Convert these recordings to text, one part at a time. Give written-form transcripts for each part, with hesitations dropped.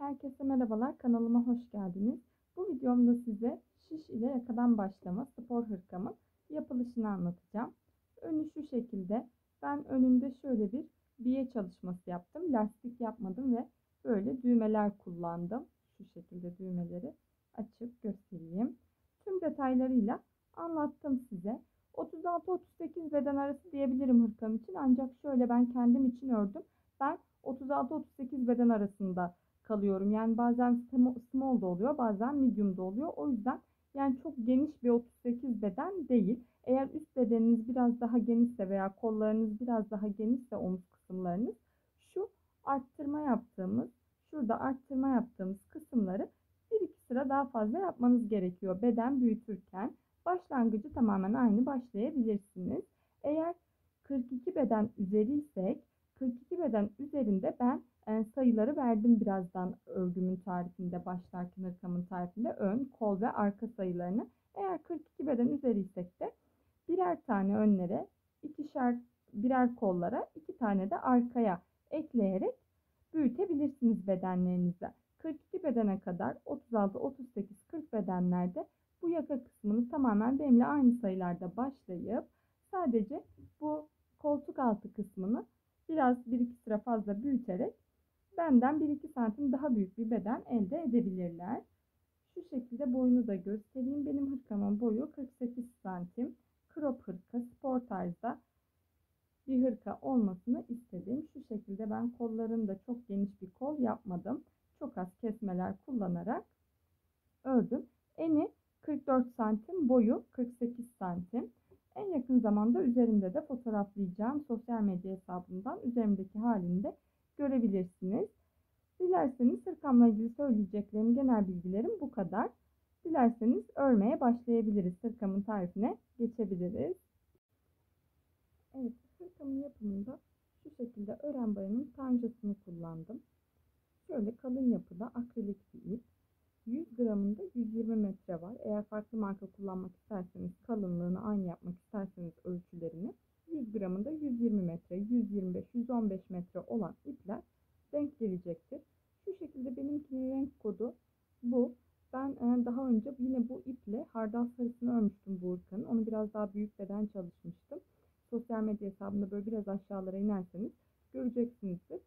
Herkese merhabalar, kanalıma hoş geldiniz. Bu videomda size şiş ile yakadan başlama spor hırkamın yapılışını anlatacağım. Önü şu şekilde. Ben önünde şöyle bir biye çalışması yaptım. Lastik yapmadım ve böyle düğmeler kullandım. Şu şekilde düğmeleri açıp göstereyim. Tüm detaylarıyla anlattım size. 36-38 beden arası diyebilirim hırkam için. Ancak şöyle ben kendim için ördüm. Ben 36-38 beden arasında kalıyorum. Yani bazen small da oluyor, bazen medium da oluyor. O yüzden yani çok geniş bir 38 beden değil. Eğer üst bedeniniz biraz daha genişse veya kollarınız biraz daha genişse omuz kısımlarınız şu arttırma yaptığımız, şurada arttırma yaptığımız kısımları bir iki sıra daha fazla yapmanız gerekiyor. Beden büyütürken başlangıcı tamamen aynı başlayabilirsiniz. Eğer 42 beden üzeriysek 42 beden üzerinde ben sayıları verdim birazdan örgümün tarifinde, başlarken hırkamın tarifinde ön, kol ve arka sayılarını. Eğer 42 beden üzeriysek de birer tane önlere, ikişer birer kollara, iki tane de arkaya ekleyerek büyütebilirsiniz bedenlerinizi. 42 bedene kadar 36, 38, 40 bedenlerde bu yaka kısmını tamamen benimle aynı sayılarda başlayıp sadece bu koltuk altı kısmını biraz bir iki sıra fazla büyüterek benden 1-2 santim daha büyük bir beden elde edebilirler. Şu şekilde boyunu da göstereyim. Benim hırkamın boyu 48 santim. Crop hırka, spor tarzda bir hırka olmasını istedim. Şu şekilde ben kollarını da çok geniş bir kol yapmadım. Çok az kesmeler kullanarak ördüm. Eni 44 santim, boyu 48 santim. En yakın zamanda üzerinde de fotoğraflayacağım sosyal medya hesabımdan üzerimdeki halini de görebilirsiniz. Dilerseniz hırkamla ilgili söyleyeceklerim, genel bilgilerim bu kadar. Dilerseniz örmeye başlayabiliriz. Hırkamın tarifine geçebiliriz. Evet, hırkamın yapımında şu şekilde ören bayanın tancasını kullandım. Şöyle kalın yapıda akrilik bir ip. 100 gramında 120 metre var. Eğer farklı marka kullanmak isterseniz, kalınlığını aynı yapmak isterseniz ölçülerini 100 gramında 120 metre, 125, 115 metre olan ipler denk gelecektir. Şu şekilde benimkinin renk kodu bu. Ben daha önce yine bu iple hardal sarısını örmüştüm bu hırkanın. Onu biraz daha büyük beden çalışmıştım. Sosyal medya hesabımda böyle biraz aşağılara inerseniz göreceksinizdir.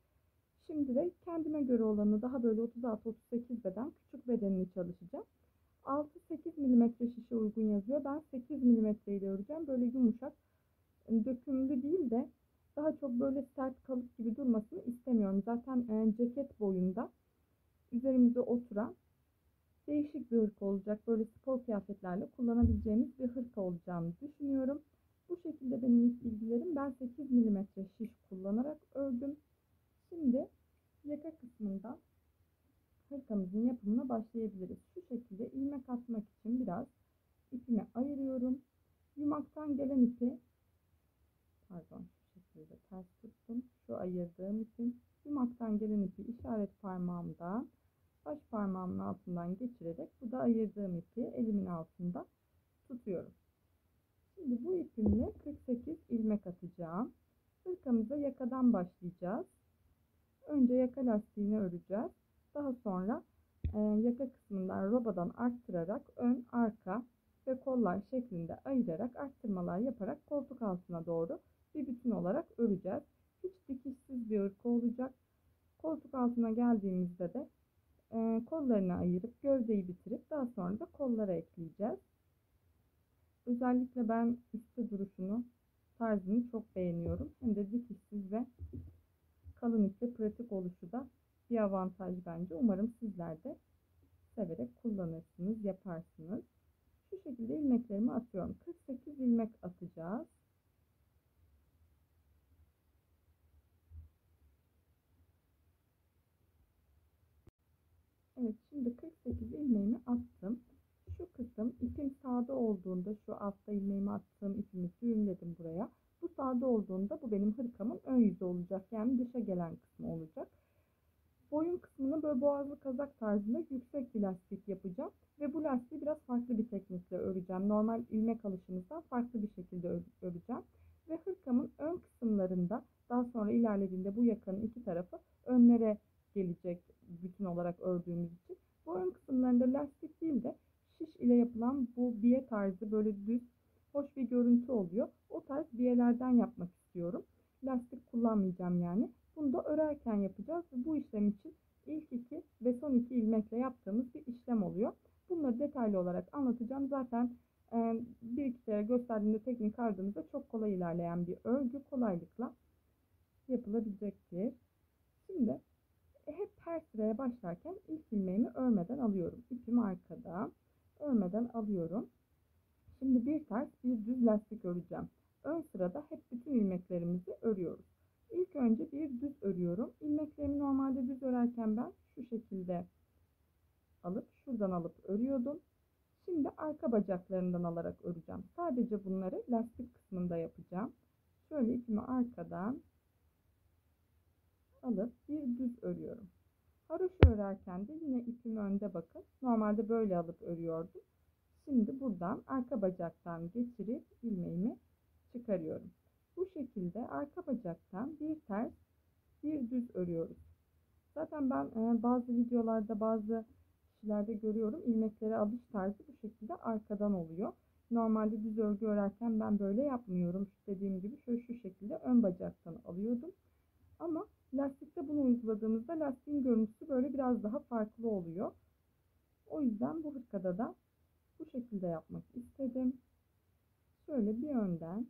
Şimdi de kendime göre olanı daha böyle 36-38 beden küçük bedenini çalışacağım. 6-8 milimetre şişe uygun yazıyor. Ben 8 milimetre ile öreceğim. Böyle yumuşak, dökümlü değil de daha çok böyle sert kalıp gibi durmasını istemiyorum. Zaten ceket boyunda üzerimize oturan değişik bir hırka olacak. Böyle spor kıyafetlerle kullanabileceğimiz bir hırka olacağını düşünüyorum. Bu şekilde benim ilk bilgilerim. Ben 8 milimetre şiş kullanarak ördüm. Şimdi yaka kısmından hırkamızın yapımına başlayabiliriz. Şu şekilde ilmek atmak için biraz ipimi ayırıyorum. Yumaktan gelen ipi, pardon, şu şekilde ters tuttum. Şu ayırdığım ipin yumaktan gelen ipi işaret parmağımdan baş parmağımın altından geçirerek, bu da ayırdığım ipi elimin altında tutuyorum. Şimdi bu ipimle 48 ilmek atacağım. Hırkamıza yakadan başlayacağız. Önce yaka lastiğini öreceğiz. Daha sonra yaka kısmından robadan arttırarak ön, arka ve kollar şeklinde ayırarak arttırmalar yaparak koltuk altına doğru bir bütün olarak öreceğiz. Hiç dikişsiz bir hırka olacak. Koltuk altına geldiğimizde de kollarını ayırıp gövdeyi bitirip daha sonra da kollara ekleyeceğiz. Özellikle ben üstte duruşunu, tarzını çok beğeniyorum. Hem de dikişsiz ve kalın iple pratik oluşu da bir avantaj bence. Umarım sizler de severek kullanırsınız, yaparsınız. Şu şekilde ilmeklerimi atıyorum. 48 ilmek atacağız. Evet, şimdi 48 ilmeğimi attım. Şu kısım ipim sağda olduğunda, şu altta ilmeğimi attığım ipimi düğümledim buraya. Bu sağda olduğunda bu benim hırkamın ön yüzü olacak. Yani dışa gelen kısmı olacak. Boyun kısmını böyle boğazlı kazak tarzında yüksek bir lastik yapacağım. Ve bu lastiği biraz farklı bir teknikle öreceğim. Normal ilmek alışımızdan farklı bir şekilde öreceğim. Ve hırkamın ön kısımlarında daha sonra ilerlediğinde bu yakanın iki tarafı önlere gelecek bütün için olarak ördüğümüz için bu ön kısımlarında lastik değil de şiş ile yapılan bu biye tarzı böyle düz, hoş bir görüntü oluyor. O tarz biyelerden yapmak istiyorum. Lastik kullanmayacağım yani. Bunu da örerken yapacağız. Bu işlem için ilk 2 ve son 2 ilmekle yaptığımız bir işlem oluyor. Bunları detaylı olarak anlatacağım. Zaten bir iki kere gösterdiğimde teknik ardınızda çok kolay ilerleyen bir örgü kolaylıkla yapılabilecektir. Şimdi hep her sıraya başlarken ilk ilmeğimi örmeden alıyorum. İpim arkada. Örmeden alıyorum. Şimdi bir ters bir düz lastik öreceğim. Ön sırada hep bütün ilmeklerimizi örüyoruz. İlk önce bir düz örüyorum. İlmeklerimi normalde düz örerken ben şu şekilde alıp şuradan alıp örüyordum. Şimdi arka bacaklarından alarak öreceğim. Sadece bunları lastik kısmında yapacağım. Şöyle ipimi arkadan alıp bir düz örüyorum. Haroşa örerken de yine ipimi önde bakın. Normalde böyle alıp örüyordum. Şimdi buradan arka bacaktan geçirip ilmeğimi çıkarıyorum. Bu şekilde arka bacaktan bir ters bir düz örüyoruz. Zaten ben bazı videolarda bazı kişilerde görüyorum ilmeklere alış tarzı bu şekilde arkadan oluyor. Normalde düz örgü örerken ben böyle yapmıyorum. Dediğim gibi şöyle şu şekilde ön bacaktan alıyordum. Ama lastikte bunu uyguladığımızda lastiğin görüntüsü böyle biraz daha farklı oluyor. O yüzden bu hırkada da bu şekilde yapmak istedim. Şöyle bir önden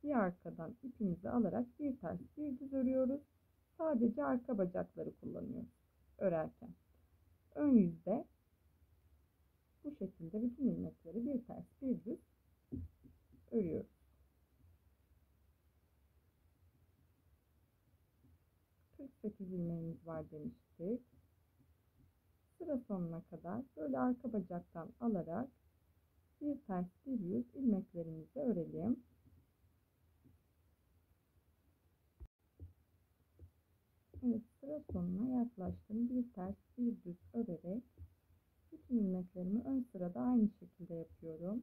bir arkadan ipimizi alarak bir ters bir düz örüyoruz. Sadece arka bacakları kullanıyoruz örerken. Ön yüzde bu şekilde bütün ilmekleri bir ters bir düz örüyoruz. 48 ilmeğimiz var demiştik. Sıra sonuna kadar böyle arka bacaktan alarak bir ters bir düz ilmeklerimizi örelim. Evet, sıra sonuna yaklaştım. Bir ters bir düz örerek bütün ilmeklerimi ön sırada aynı şekilde yapıyorum.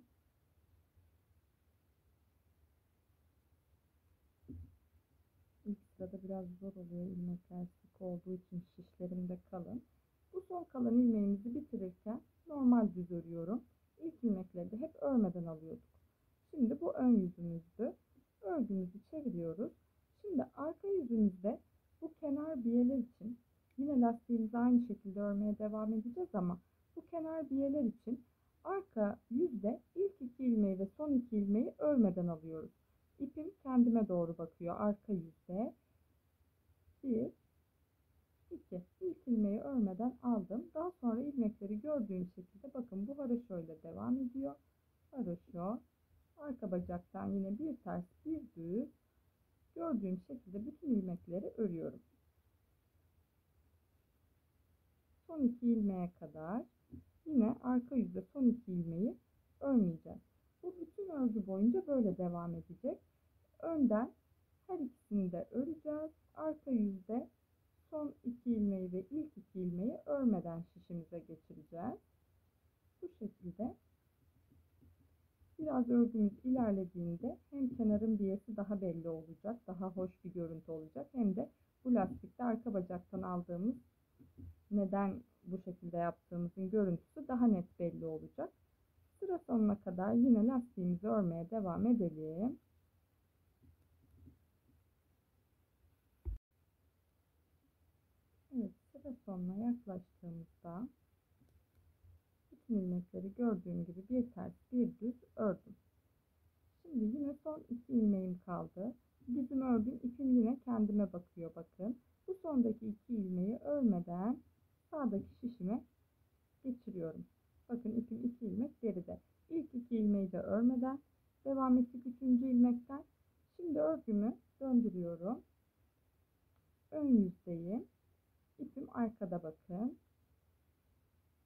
İlk sırada biraz zor oluyor. İlmekler sık olduğu için şişlerim de kalın. Bu son kalan ilmeğimizi bitirirken normal düz örüyorum. İlk ilmekleri de hep örmeden alıyorduk. Şimdi bu ön yüzümüzdü. Örgümüzü çeviriyoruz. Şimdi arka yüzümüzde bu kenar biyeler için yine lastiğimizi aynı şekilde örmeye devam edeceğiz ama bu kenar biyeler için arka yüzde ilk 2 ilmeği ve son 2 ilmeği örmeden alıyoruz. İpim kendime doğru bakıyor arka yüzde. 1, 2. İlk ilmeği örmeden aldım. Daha sonra ilmekleri gördüğüm şekilde bakın bu haroşo ile devam ediyor. Haroşo, arka bacaktan yine bir ters bir düz gördüğüm şekilde bütün ilmekleri örüyorum. Son 2 ilmeğe kadar yine arka yüzde son 2 ilmeği örmeyeceğiz. Bu bütün örgü boyunca böyle devam edecek. Önden her ikisini de öreceğiz. Arka yüzde son 2 ilmeği ve ilk 2 ilmeği örmeden şişimize geçireceğiz. Bu şekilde biraz örgümüz ilerlediğinde hem kenarın biyesi daha belli olacak, daha hoş bir görüntü olacak, hem de bu lastikte arka bacaktan aldığımız, neden bu şekilde yaptığımızın görüntüsü daha net belli olacak. Sıra sonuna kadar yine lastiğimizi örmeye devam edelim. Evet, sıra sonuna yaklaştığımızda bütün ilmekleri gördüğüm gibi bir ters bir düz ördüm. Şimdi yine son 2 ilmeğim kaldı. Düzümü ördüm, ipim yine kendime bakıyor bakın. Bu sondaki 2 ilmeği örmeden sağdaki şişime geçiriyorum. Bakın ipim 2 ilmek geride. İlk 2 ilmeği de örmeden devam ettik 3. ilmekten. Şimdi örgümü döndürüyorum. Ön yüzdeyim. İpim arkada bakın.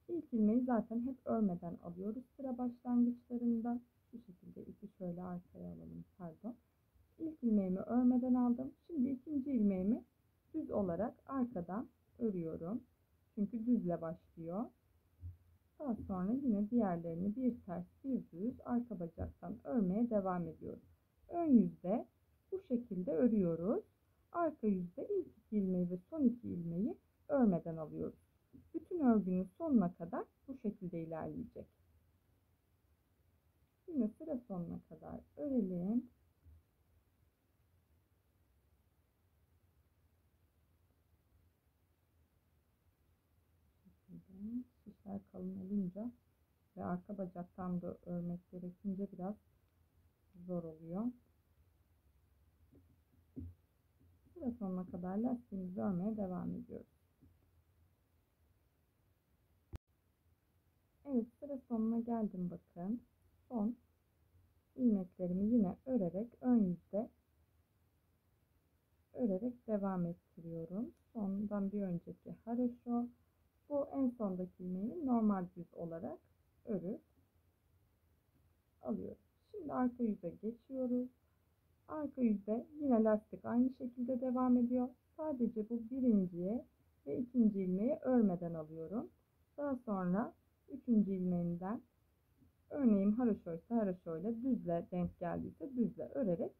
İlk ilmeği zaten hep örmeden alıyoruz sıra başlangıçlarında. Bu şekilde ipi şöyle arkaya alalım, pardon. İlk ilmeğimi örmeden aldım. Şimdi ikinci ilmeğimi düz olarak arkadan örüyorum. Çünkü düzle başlıyor. Daha sonra yine diğerlerini bir ters bir düz arka bacaktan örmeye devam ediyoruz. Ön yüzde bu şekilde örüyoruz. Arka yüzde ilk 2 ilmeği ve son 2 ilmeği örmeden alıyoruz. örelim. Şişler kalın olunca ve arka bacaktan da örmek gerekince biraz zor oluyor. Sıra sonuna kadar lastiğimizi örmeye devam ediyoruz. Evet, sıra sonuna geldim bakın. Son ilmeklerimi yine örerek ön yüzde örerek devam ettiriyorum. Sondan bir önceki haroşo. Bu en sondaki ilmeği normal düz olarak örüp alıyorum. Şimdi arka yüze geçiyoruz. Arka yüzde yine lastik aynı şekilde devam ediyor. Sadece bu birinciye ve ikinci ilmeği örmeden alıyorum. Daha sonra üçüncü ilmeğinden, örneğin haroşoysa haroşoyla, düzle denk geldiyse düzle örerek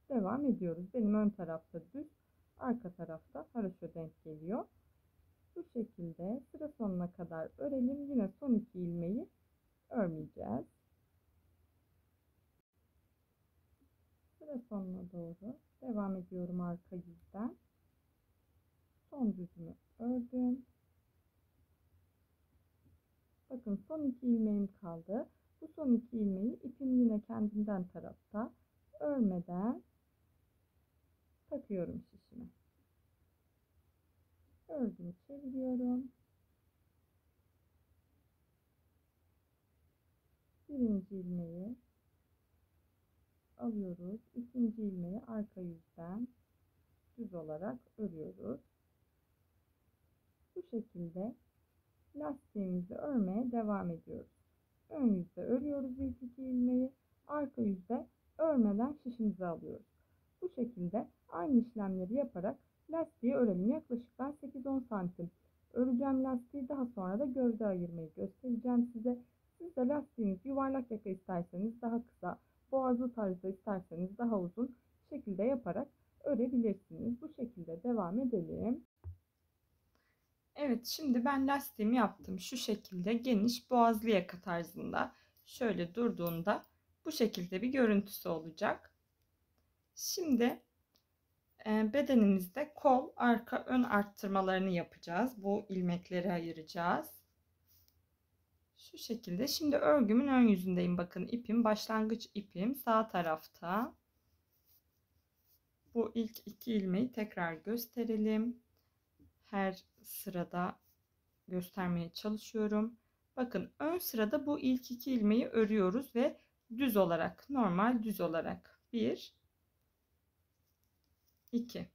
devam ediyoruz. Benim ön tarafta düz, arka tarafta haroşo denk geliyor. Bu şekilde sıra sonuna kadar örelim. Yine son iki ilmeği örmeyeceğiz. Sıra sonuna doğru devam ediyorum arka yüzden. Son düzümü ördüm. Bakın son iki ilmeğim kaldı. Bu son iki ilmeği ipim yine kendinden tarafta. Örmeden takıyorum şişime. Ördüm, çeviriyorum. Birinci ilmeği alıyoruz. İkinci ilmeği arka yüzden düz olarak örüyoruz. Bu şekilde lastiğimizi örmeye devam ediyoruz. Ön yüzde örüyoruz ilk iki ilmeği. Arka yüzde örmeden şişimizi alıyoruz. Bu şekilde aynı işlemleri yaparak lastiği örelim. Yaklaşık ben 8-10 santim öreceğim lastiği. Daha sonra da gövde ayırmayı göstereceğim size. Siz de lastiğiniz yuvarlak yaka isterseniz daha kısa, boğazlı tarzda isterseniz daha uzun şekilde yaparak örebilirsiniz. Bu şekilde devam edelim. Evet, şimdi ben lastiğimi yaptım. Şu şekilde geniş boğazlı yaka tarzında. Şöyle durduğunda bu şekilde bir görüntüsü olacak. Şimdi bedenimizde kol, arka, ön arttırmalarını yapacağız. Bu ilmekleri ayıracağız. Şu şekilde. Şimdi örgümün ön yüzündeyim. Bakın ipim, başlangıç ipim sağ tarafta. Bu ilk iki ilmeği tekrar gösterelim. Her sırada göstermeye çalışıyorum. Bakın ön sırada bu ilk iki ilmeği örüyoruz ve düz olarak, normal düz olarak 1 2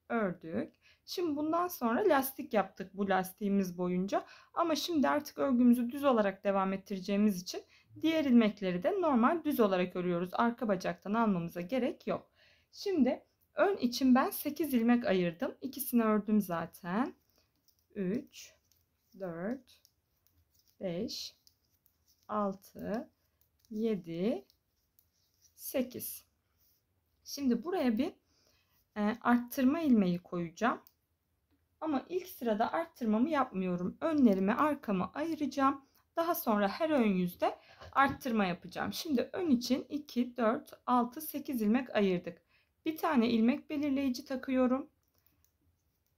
ördük. Şimdi bundan sonra lastik yaptık bu lastiğimiz boyunca. Ama şimdi artık örgümüzü düz olarak devam ettireceğimiz için diğer ilmekleri de normal düz olarak örüyoruz. Arka bacaktan almamıza gerek yok. Şimdi ön için ben 8 ilmek ayırdım. İkisini ördüm zaten. 3 4 5 6 7 8. Şimdi buraya bir arttırma ilmeği koyacağım. Ama ilk sırada arttırmamı yapmıyorum. Önlerimi, arkamı ayıracağım. Daha sonra her ön yüzde arttırma yapacağım. Şimdi ön için 2 4 6 8 ilmek ayırdık. Bir tane ilmek belirleyici takıyorum.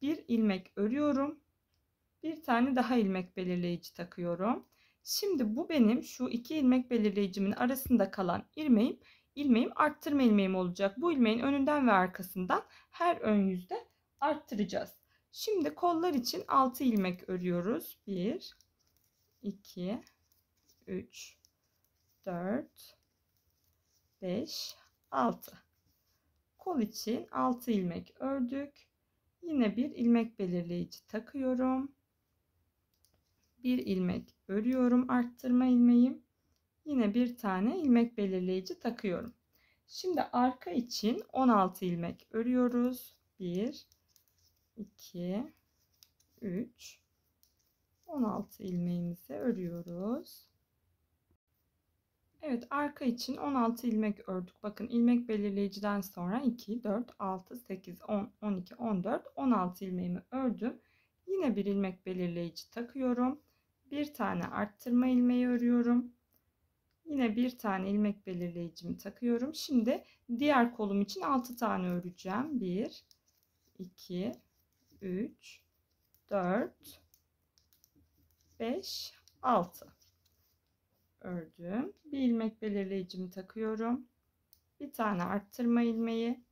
Bir ilmek örüyorum. Bir tane daha ilmek belirleyici takıyorum. Şimdi bu benim şu iki ilmek belirleyicimin arasında kalan ilmeğim arttırma ilmeğim olacak. Bu ilmeğin önünden ve arkasından her ön yüzde arttıracağız. Şimdi kollar için 6 ilmek örüyoruz. 1 2 3 4 5 6. Kol için 6 ilmek ördük. Yine bir ilmek belirleyici takıyorum. Bir ilmek örüyorum, arttırma ilmeğim. Yine bir tane ilmek belirleyici takıyorum. Şimdi arka için 16 ilmek örüyoruz. 1 2 3 16 ilmeğimizi örüyoruz. Evet, arka için 16 ilmek ördük. Bakın ilmek belirleyiciden sonra 2 4 6 8 10 12 14 16 ilmeğimi ördüm. Yine bir ilmek belirleyici takıyorum. Bir tane arttırma ilmeği örüyorum. Yine bir tane ilmek belirleyicimi takıyorum. Şimdi diğer kolum için 6 tane öreceğim. 1, 2, 3, 4, 5, 6 ördüm. Bir ilmek belirleyicimi takıyorum. Bir tane arttırma ilmeği,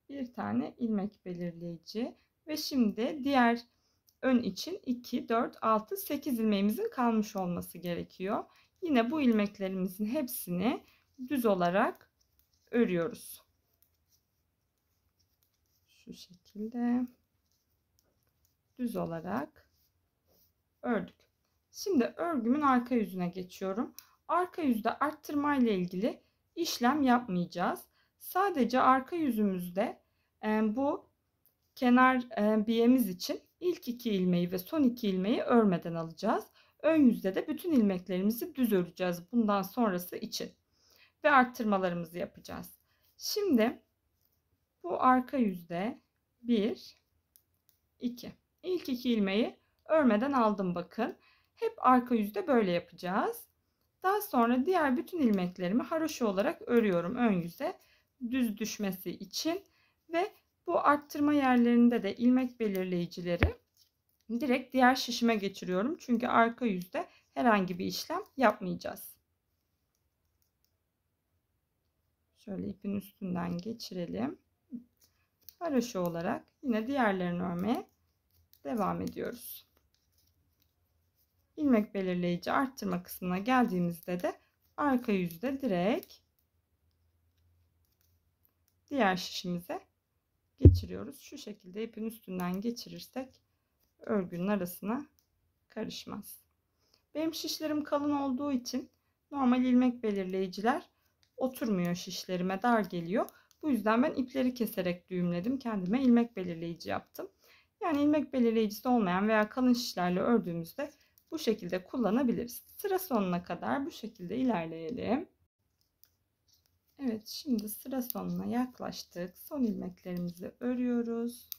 bir tane ilmek belirleyici ve şimdi diğer ön için 2, 4, 6, 8 ilmeğimizin kalmış olması gerekiyor. Yine bu ilmeklerimizin hepsini düz olarak örüyoruz. Şu şekilde düz olarak ördük. Şimdi örgümün arka yüzüne geçiyorum. Arka yüzde arttırma ile ilgili işlem yapmayacağız. Sadece arka yüzümüzde bu kenar biyemiz için ilk 2 ilmeği ve son 2 ilmeği örmeden alacağız. Ön yüzde de bütün ilmeklerimizi düz öreceğiz bundan sonrası için. Ve arttırmalarımızı yapacağız. Şimdi bu arka yüzde 1, 2. İlk 2 ilmeği örmeden aldım bakın. Hep arka yüzde böyle yapacağız. Daha sonra diğer bütün ilmeklerimi haroşa olarak örüyorum ön yüze düz düşmesi için ve bu arttırma yerlerinde de ilmek belirleyicileri direkt diğer şişime geçiriyorum. Çünkü arka yüzde herhangi bir işlem yapmayacağız. Şöyle ipin üstünden geçirelim. Haroşa olarak yine diğerlerini örmeye devam ediyoruz. İlmek belirleyici arttırma kısmına geldiğimizde de arka yüzde direkt diğer şişimize geçiriyoruz. Şu şekilde ipin üstünden geçirirsek örgünün arasına karışmaz. Benim şişlerim kalın olduğu için normal ilmek belirleyiciler oturmuyor, şişlerime dar geliyor. Bu yüzden ben ipleri keserek düğümledim. Kendime ilmek belirleyici yaptım. Yani ilmek belirleyicisi olmayan veya kalın şişlerle ördüğümüzde bu şekilde kullanabiliriz. Sıra sonuna kadar bu şekilde ilerleyelim. Evet, şimdi sıra sonuna yaklaştık. Son ilmeklerimizi örüyoruz.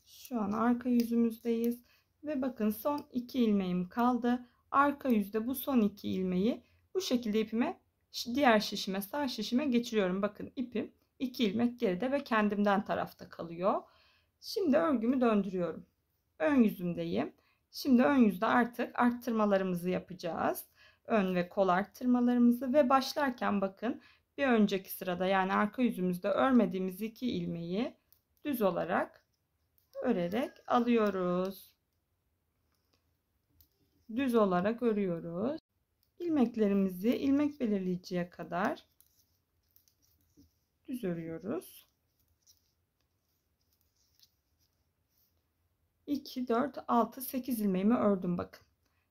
Şu an arka yüzümüzdeyiz ve bakın son 2 ilmeğim kaldı. Arka yüzde bu son 2 ilmeği bu şekilde ipime diğer şişime, sağ şişime geçiriyorum. Bakın ipim 2 ilmek geride ve kendimden tarafta kalıyor. Şimdi örgümü döndürüyorum. Ön yüzümdeyim. Şimdi ön yüzde artık arttırmalarımızı yapacağız. Ön ve kol arttırmalarımızı ve başlarken bakın bir önceki sırada yani arka yüzümüzde örmediğimiz 2 ilmeği düz olarak örerek alıyoruz. Düz olarak örüyoruz. İlmeklerimizi ilmek belirleyiciye kadar düz örüyoruz. 2, 4, 6, 8 ilmeğimi ördüm bakın.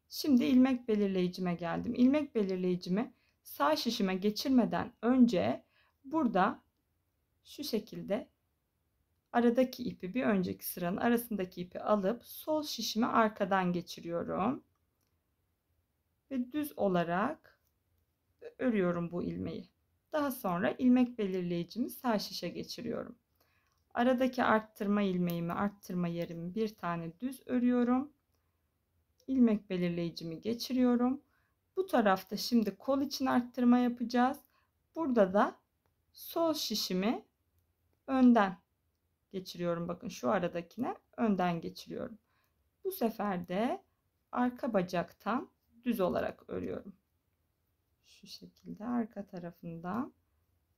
Şimdi ilmek belirleyicime geldim. İlmek belirleyicimi sağ şişime geçirmeden önce burada şu şekilde aradaki ipi, bir önceki sıranın arasındaki ipi alıp sol şişime arkadan geçiriyorum. Ve düz olarak örüyorum bu ilmeği. Daha sonra ilmek belirleyicimi sağ şişe geçiriyorum. Aradaki arttırma ilmeğimi, arttırma yerimi bir tane düz örüyorum. İlmek belirleyicimi geçiriyorum. Bu tarafta şimdi kol için arttırma yapacağız. Burada da sol şişimi önden geçiriyorum. Bakın şu aradakine önden geçiriyorum. Bu sefer de arka bacaktan düz olarak örüyorum. Şu şekilde arka tarafından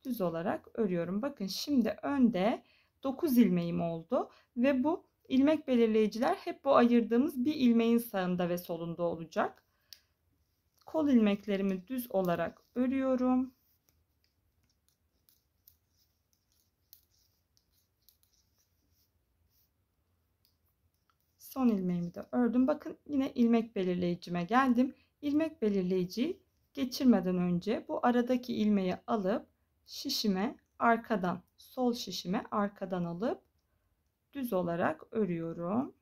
düz olarak örüyorum. Bakın şimdi önde 9 ilmeğim oldu ve bu ilmek belirleyiciler hep bu ayırdığımız bir ilmeğin sağında ve solunda olacak. Kol ilmeklerimi düz olarak örüyorum. Son ilmeğimi de ördüm. Bakın yine ilmek belirleyicime geldim. İlmek belirleyiciyi geçirmeden önce bu aradaki ilmeği alıp şişime arkadan, sol şişime arkadan alıp düz olarak örüyorum.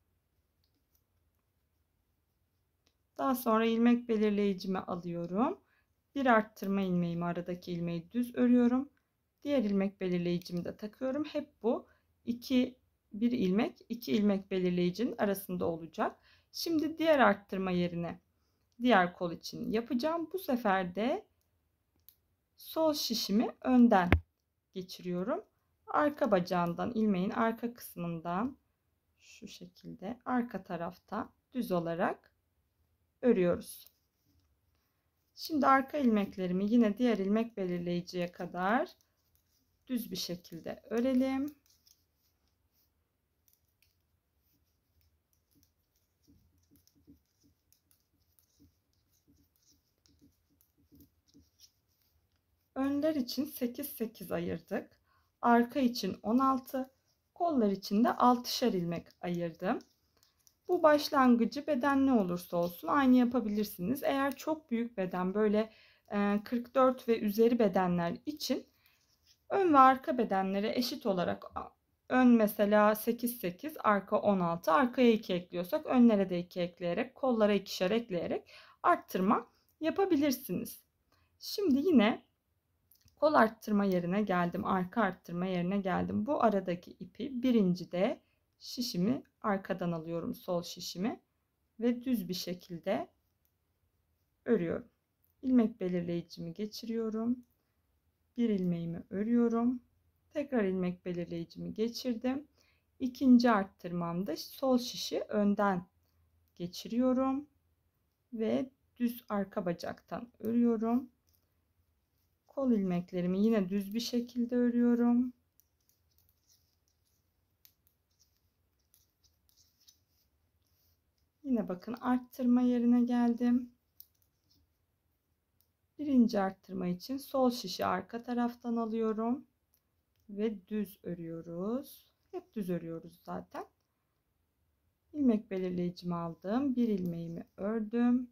Daha sonra ilmek belirleyicimi alıyorum. Bir arttırma ilmeğimi, aradaki ilmeği düz örüyorum. Diğer ilmek belirleyicimi de takıyorum. Hep bu bir ilmek, 2 ilmek belirleyicinin arasında olacak. Şimdi diğer arttırma yerine diğer kol için yapacağım. Bu sefer de sol şişimi önden geçiriyorum. Arka bacağından, ilmeğin arka kısmından şu şekilde arka tarafta düz olarak örüyoruz. Şimdi arka ilmeklerimi yine diğer ilmek belirleyiciye kadar düz bir şekilde örelim. Önler için 8-8 ayırdık. Arka için 16, kollar için de 6'şer ilmek ayırdım. Bu başlangıcı beden ne olursa olsun aynı yapabilirsiniz. Eğer çok büyük beden, böyle 44 ve üzeri bedenler için ön ve arka bedenlere eşit olarak, ön mesela 8-8, arka 16, arkaya 2 ekliyorsak önlere de 2 ekleyerek, kollara 2'şer ekleyerek arttırma yapabilirsiniz. Şimdi yine kol arttırma yerine geldim, arka arttırma yerine geldim. Bu aradaki ipi birincide şişimi arkadan alıyorum, sol şişimi, ve düz bir şekilde örüyorum. İlmek belirleyicimi geçiriyorum. Bir ilmeğimi örüyorum. Tekrar ilmek belirleyicimi geçirdim. İkinci arttırmamda sol şişi önden geçiriyorum ve düz arka bacaktan örüyorum. Kol ilmeklerimi yine düz bir şekilde örüyorum. Yine bakın arttırma yerine geldim. Birinci arttırma için sol şişi arka taraftan alıyorum ve düz örüyoruz. Hep düz örüyoruz zaten. İlmek belirleyicimi aldım. Bir ilmeğimi ördüm.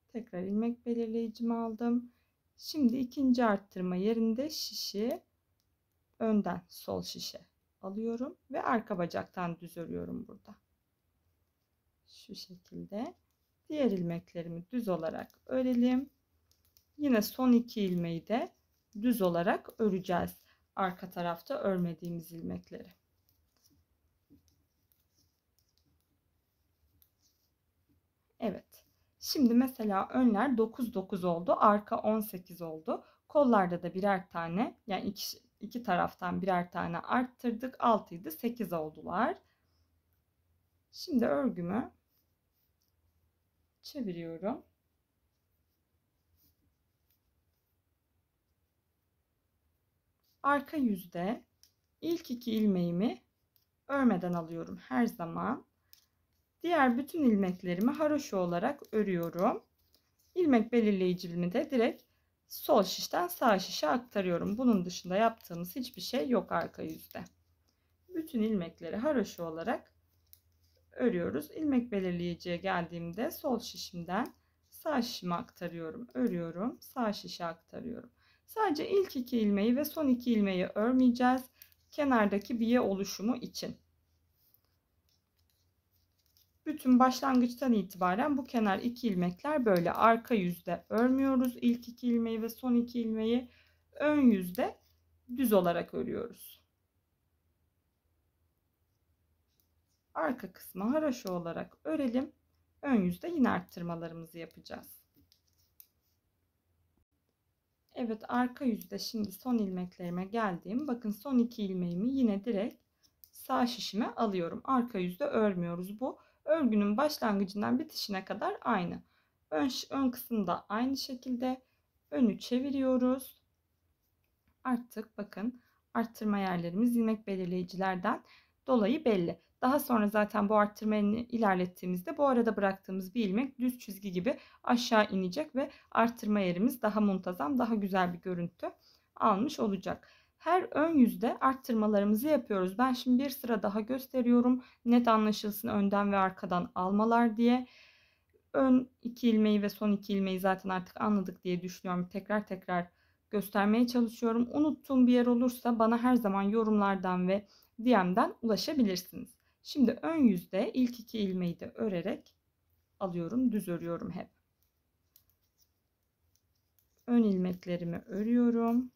Tekrar ilmek belirleyicimi aldım. Şimdi ikinci arttırma yerinde şişi önden sol şişe alıyorum ve arka bacaktan düz örüyorum burada. Şu şekilde diğer ilmeklerimi düz olarak örelim. Yine son iki ilmeği de düz olarak öreceğiz. Arka tarafta örmediğimiz ilmekleri. Evet. Şimdi mesela önler 9-9 oldu. Arka 18 oldu. Kollarda da birer tane, yani iki taraftan birer tane arttırdık. 6 idi, 8 oldular. Şimdi örgümü çeviriyorum. Arka yüzde ilk iki ilmeğimi örmeden alıyorum her zaman. Diğer bütün ilmeklerimi haroşa olarak örüyorum. İlmek belirleyicimi de direkt sol şişten sağ şişe aktarıyorum. Bunun dışında yaptığımız hiçbir şey yok arka yüzde. Bütün ilmekleri haroşa olarak örüyoruz. İlmek belirleyiciye geldiğimde sol şişimden sağ şişime aktarıyorum, örüyorum, sağ şişe aktarıyorum. Sadece ilk iki ilmeği ve son iki ilmeği örmeyeceğiz. Kenardaki biye oluşumu için. Bütün başlangıçtan itibaren bu kenar iki ilmekler böyle arka yüzde örmüyoruz. İlk iki ilmeği ve son iki ilmeği ön yüzde düz olarak örüyoruz. Arka kısmı haroşa olarak örelim. Ön yüzde yine arttırmalarımızı yapacağız. Evet, arka yüzde şimdi son ilmeklerime geldim. Bakın son iki ilmeğimi yine direkt sağ şişime alıyorum. Arka yüzde örmüyoruz. Bu örgünün başlangıcından bitişine kadar aynı. Ön kısımda aynı şekilde önü çeviriyoruz. Artık bakın arttırma yerlerimiz ilmek belirleyicilerden dolayı belli. Daha sonra zaten bu arttırmayı ilerlettiğimizde bu arada bıraktığımız bir ilmek düz çizgi gibi aşağı inecek ve arttırma yerimiz daha muntazam, daha güzel bir görüntü almış olacak. Her ön yüzde arttırmalarımızı yapıyoruz. Ben şimdi bir sıra daha gösteriyorum. Net anlaşılsın önden ve arkadan almalar diye. Ön iki ilmeği ve son iki ilmeği zaten artık anladık diye düşünüyorum. Tekrar göstermeye çalışıyorum. Unuttuğum bir yer olursa bana her zaman yorumlardan ve DM'den ulaşabilirsiniz. Şimdi ön yüzde ilk iki ilmeği de örerek alıyorum. Düz örüyorum hep. Ön ilmeklerimi örüyorum.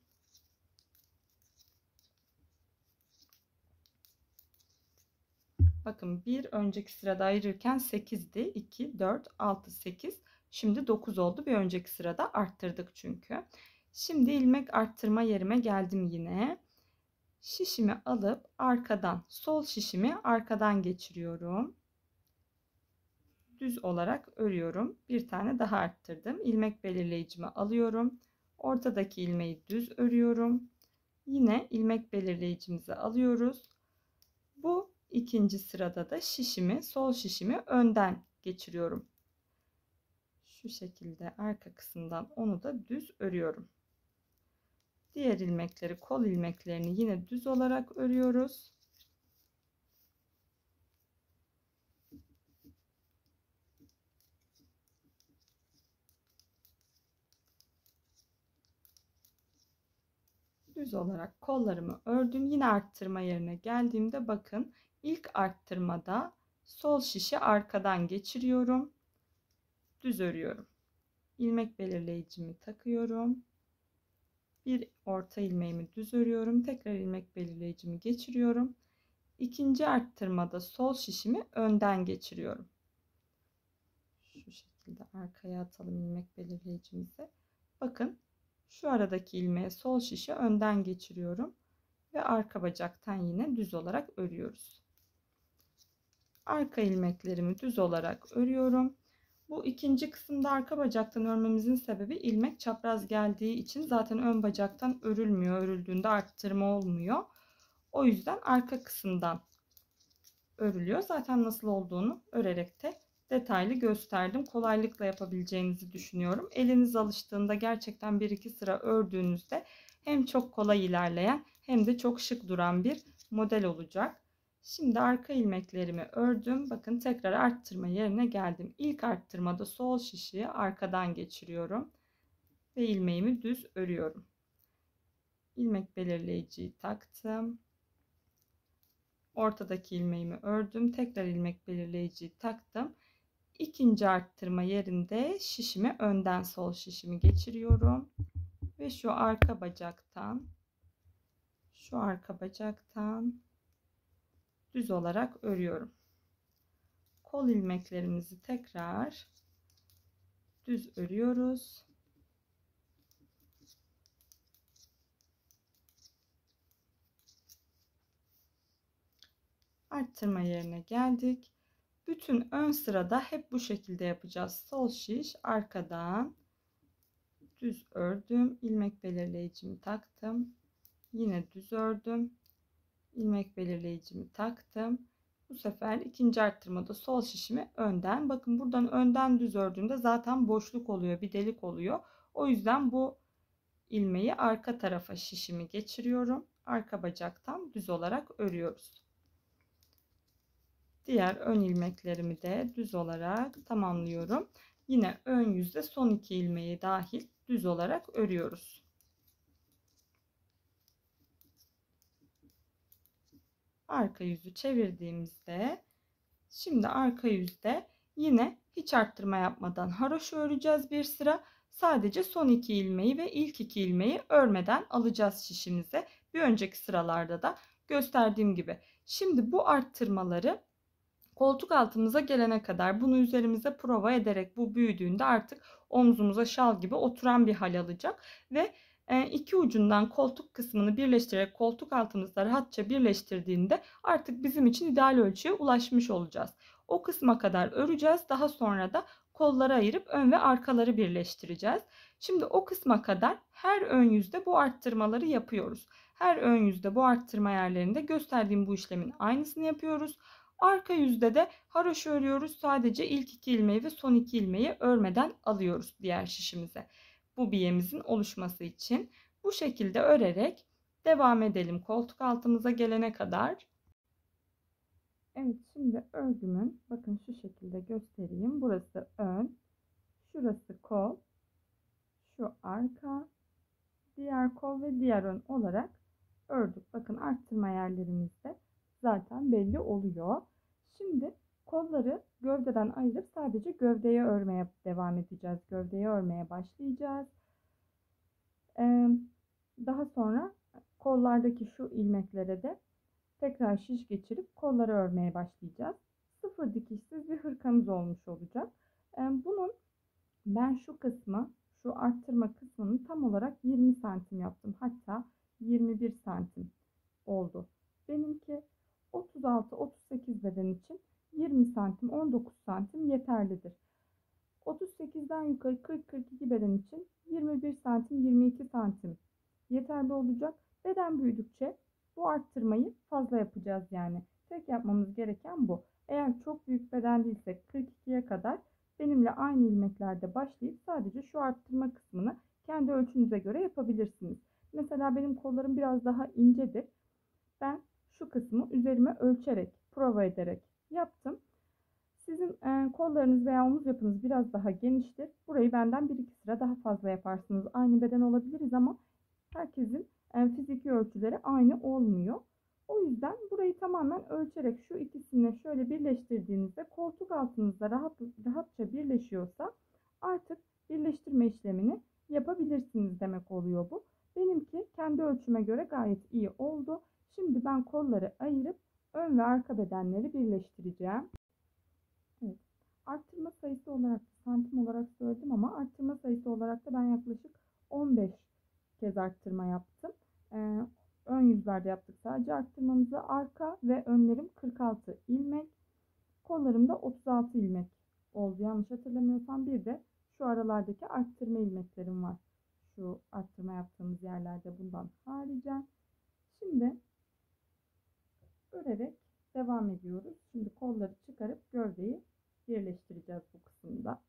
Bakın bir önceki sırada ayırırken 8'di. 2, 4, 6, 8. Şimdi 9 oldu. Bir önceki sırada arttırdık çünkü. Şimdi ilmek arttırma yerime geldim yine. Şişimi alıp arkadan, sol şişimi arkadan geçiriyorum. Düz olarak örüyorum. Bir tane daha arttırdım. İlmek belirleyicimi alıyorum. Ortadaki ilmeği düz örüyorum. Yine ilmek belirleyicimizi alıyoruz. Bu ikinci sırada da şişimi, sol şişimi önden geçiriyorum. Şu şekilde arka kısımdan onu da düz örüyorum. Diğer ilmekleri, kol ilmeklerini yine düz olarak örüyoruz. Düz olarak kollarımı ördüm. Yine arttırma yerine geldiğimde bakın ilk arttırmada sol şişi arkadan geçiriyorum. Düz örüyorum. İlmek belirleyicimi takıyorum. Bir orta ilmeğimi düz örüyorum. Tekrar ilmek belirleyicimi geçiriyorum. İkinci arttırmada sol şişimi önden geçiriyorum. Şu şekilde arkaya atalım ilmek belirleyicimizi. Bakın şu aradaki ilmeğe sol şişi önden geçiriyorum ve arka bacaktan yine düz olarak örüyoruz. Arka ilmeklerimi düz olarak örüyorum. Bu ikinci kısımda arka bacaktan örmemizin sebebi ilmek çapraz geldiği için zaten ön bacaktan örülmüyor. Örüldüğünde arttırma olmuyor. O yüzden arka kısımdan örülüyor. Zaten nasıl olduğunu örerek de detaylı gösterdim. Kolaylıkla yapabileceğinizi düşünüyorum. Eliniz alıştığında gerçekten 1-2 sıra ördüğünüzde hem çok kolay ilerleyen hem de çok şık duran bir model olacak. Şimdi arka ilmeklerimi ördüm. Bakın tekrar arttırma yerine geldim. İlk arttırmada sol şişi arkadan geçiriyorum ve ilmeğimi düz örüyorum. İlmek belirleyiciyi taktım. Ortadaki ilmeğimi ördüm. Tekrar ilmek belirleyiciyi taktım. İkinci arttırma yerinde şişimi önden sol şişimi geçiriyorum. Ve şu arka bacaktan düz olarak örüyorum. Kol ilmeklerimizi tekrar düz örüyoruz. Arttırma yerine geldik. Bütün ön sırada hep bu şekilde yapacağız. Sol şiş arkadan düz ördüm. İlmek belirleyicimi taktım. Yine düz ördüm. İlmek belirleyicimi taktım. Bu sefer ikinci arttırmada sol şişimi önden. Bakın buradan önden düz ördüğümde zaten boşluk oluyor. Bir delik oluyor. O yüzden bu ilmeği arka tarafa şişimi geçiriyorum. Arka bacaktan düz olarak örüyoruz. Diğer ön ilmeklerimi de düz olarak tamamlıyorum. Yine ön yüzde son 2 ilmeği dahil düz olarak örüyoruz. Arka yüzü çevirdiğimizde şimdi arka yüzde yine hiç arttırma yapmadan haroşa öreceğiz bir sıra. Sadece son 2 ilmeği ve ilk 2 ilmeği örmeden alacağız şişimize. Bir önceki sıralarda da gösterdiğim gibi. Şimdi bu arttırmaları koltuk altımıza gelene kadar bunu üzerimize prova ederek bu büyüdüğünde artık omzumuza şal gibi oturan bir hal alacak ve iki ucundan koltuk kısmını birleştirerek koltuk altımızda rahatça birleştirdiğinde artık bizim için ideal ölçüye ulaşmış olacağız. O kısma kadar öreceğiz. Daha sonra da kolları ayırıp ön ve arkaları birleştireceğiz. Şimdi o kısma kadar her ön yüzde bu arttırmaları yapıyoruz. Her ön yüzde bu arttırma yerlerinde gösterdiğim bu işlemin aynısını yapıyoruz. Arka yüzde de haroşa örüyoruz. Sadece ilk 2 ilmeği ve son 2 ilmeği örmeden alıyoruz diğer şişimize. Bu biyemizin oluşması için bu şekilde örerek devam edelim koltuk altımıza gelene kadar. Evet, şimdi örgümün bakın şu şekilde göstereyim. Burası ön, şurası kol, şu arka, diğer kol ve diğer ön olarak ördük. Bakın arttırma yerlerimizde zaten belli oluyor. Şimdi kolları gövdeden ayırıp sadece gövdeye örmeye devam edeceğiz. Gövdeye örmeye başlayacağız. Daha sonra kollardaki şu ilmeklere de tekrar şiş geçirip kolları örmeye başlayacağız. Sıfır dikişsiz bir hırkamız olmuş olacak. Bunun Ben şu kısmı, şu arttırma kısmını tam olarak 20 santim yaptım. Hatta 21 santim oldu. Benimki 36-38 beden için 20 santim, 19 santim yeterlidir. 38'den yukarı 40-42 beden için 21 santim, 22 santim yeterli olacak. Beden büyüdükçe bu arttırmayı fazla yapacağız yani. Tek yapmamız gereken bu. Eğer çok büyük beden değilse 42'ye kadar benimle aynı ilmeklerde başlayıp sadece şu arttırma kısmını kendi ölçünüze göre yapabilirsiniz. Mesela benim kollarım biraz daha incedir. Ben şu kısmı üzerime ölçerek, prova ederek yaptım. Sizin kollarınız veya omuz yapınız biraz daha geniştir. Burayı benden bir iki sıra daha fazla yaparsınız. Aynı beden olabiliriz ama herkesin fiziki ölçüleri aynı olmuyor. O yüzden burayı tamamen ölçerek şu ikisini şöyle birleştirdiğinizde koltuk altınızda rahatça birleşiyorsa artık birleştirme işlemini yapabilirsiniz demek oluyor bu. Benimki kendi ölçüme göre gayet iyi oldu. Şimdi ben kolları ayırıp ön ve arka bedenleri birleştireceğim. Evet. Arttırma sayısı olarak santim olarak söyledim ama arttırma sayısı olarak da ben yaklaşık 15 kez arttırma yaptım. Ön yüzlerde yaptık sadece arttırmamızı. Arka ve önlerim 46 ilmek. Kollarımda 36 ilmek oldu. Yanlış hatırlamıyorsam bir de şu aralardaki arttırma ilmeklerim var. Şu arttırma yaptığımız yerlerde bundan haricen. Şimdi örerek devam ediyoruz. Şimdi kolları çıkarıp gövdeyi birleştireceğiz bu kısımda.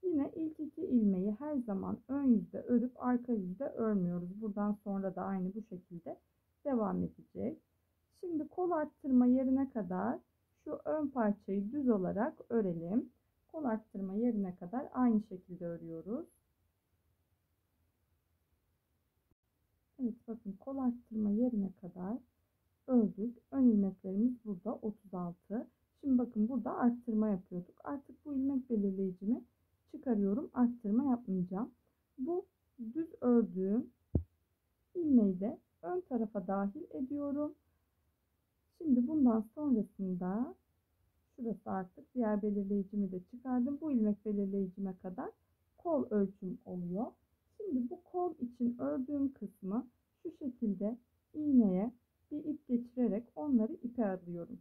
Yine ilk iki ilmeği her zaman ön yüzde örüp arka yüzde örmüyoruz. Buradan sonra da aynı bu şekilde devam edecek. Şimdi kol arttırma yerine kadar şu ön parçayı düz olarak örelim. Kol arttırma yerine kadar aynı şekilde örüyoruz. Evet bakın kol arttırma yerine kadar ördük. Ön ilmeklerimiz burada 36. Şimdi bakın burada arttırma yapıyorduk. Artık bu ilmek belirleyicimi çıkarıyorum. Arttırma yapmayacağım. Bu düz ördüğüm ilmeği de ön tarafa dahil ediyorum. Şimdi bundan sonrasında şurası artık diğer belirleyicimi de çıkardım. Bu ilmek belirleyicime kadar kol ölçüm oluyor. Şimdi bu kol için ördüğüm kısmı şu şekilde iğneye bir ip geçirerek onları ipe alıyorum.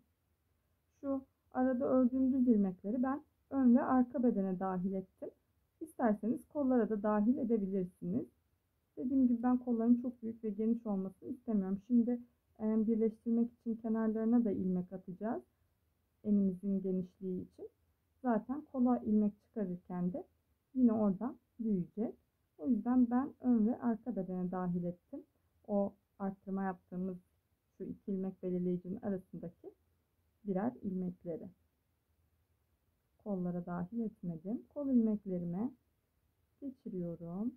Şu arada ördüğüm düz ilmekleri ben ön ve arka bedene dahil ettim. İsterseniz kollara da dahil edebilirsiniz. Dediğim gibi ben kolların çok büyük ve geniş olmasını istemiyorum. Şimdi birleştirmek için kenarlarına da ilmek atacağız. Elimizin genişliği için. Zaten kola ilmek çıkarırken de yine oradan büyüyecek. O yüzden ben ön ve arka bedene dahil ettim. O arttırma yaptığımız şu iki ilmek belirleyicinin arasındaki birer ilmekleri. Kollara dahil etmedim. Kol ilmeklerime geçiriyorum.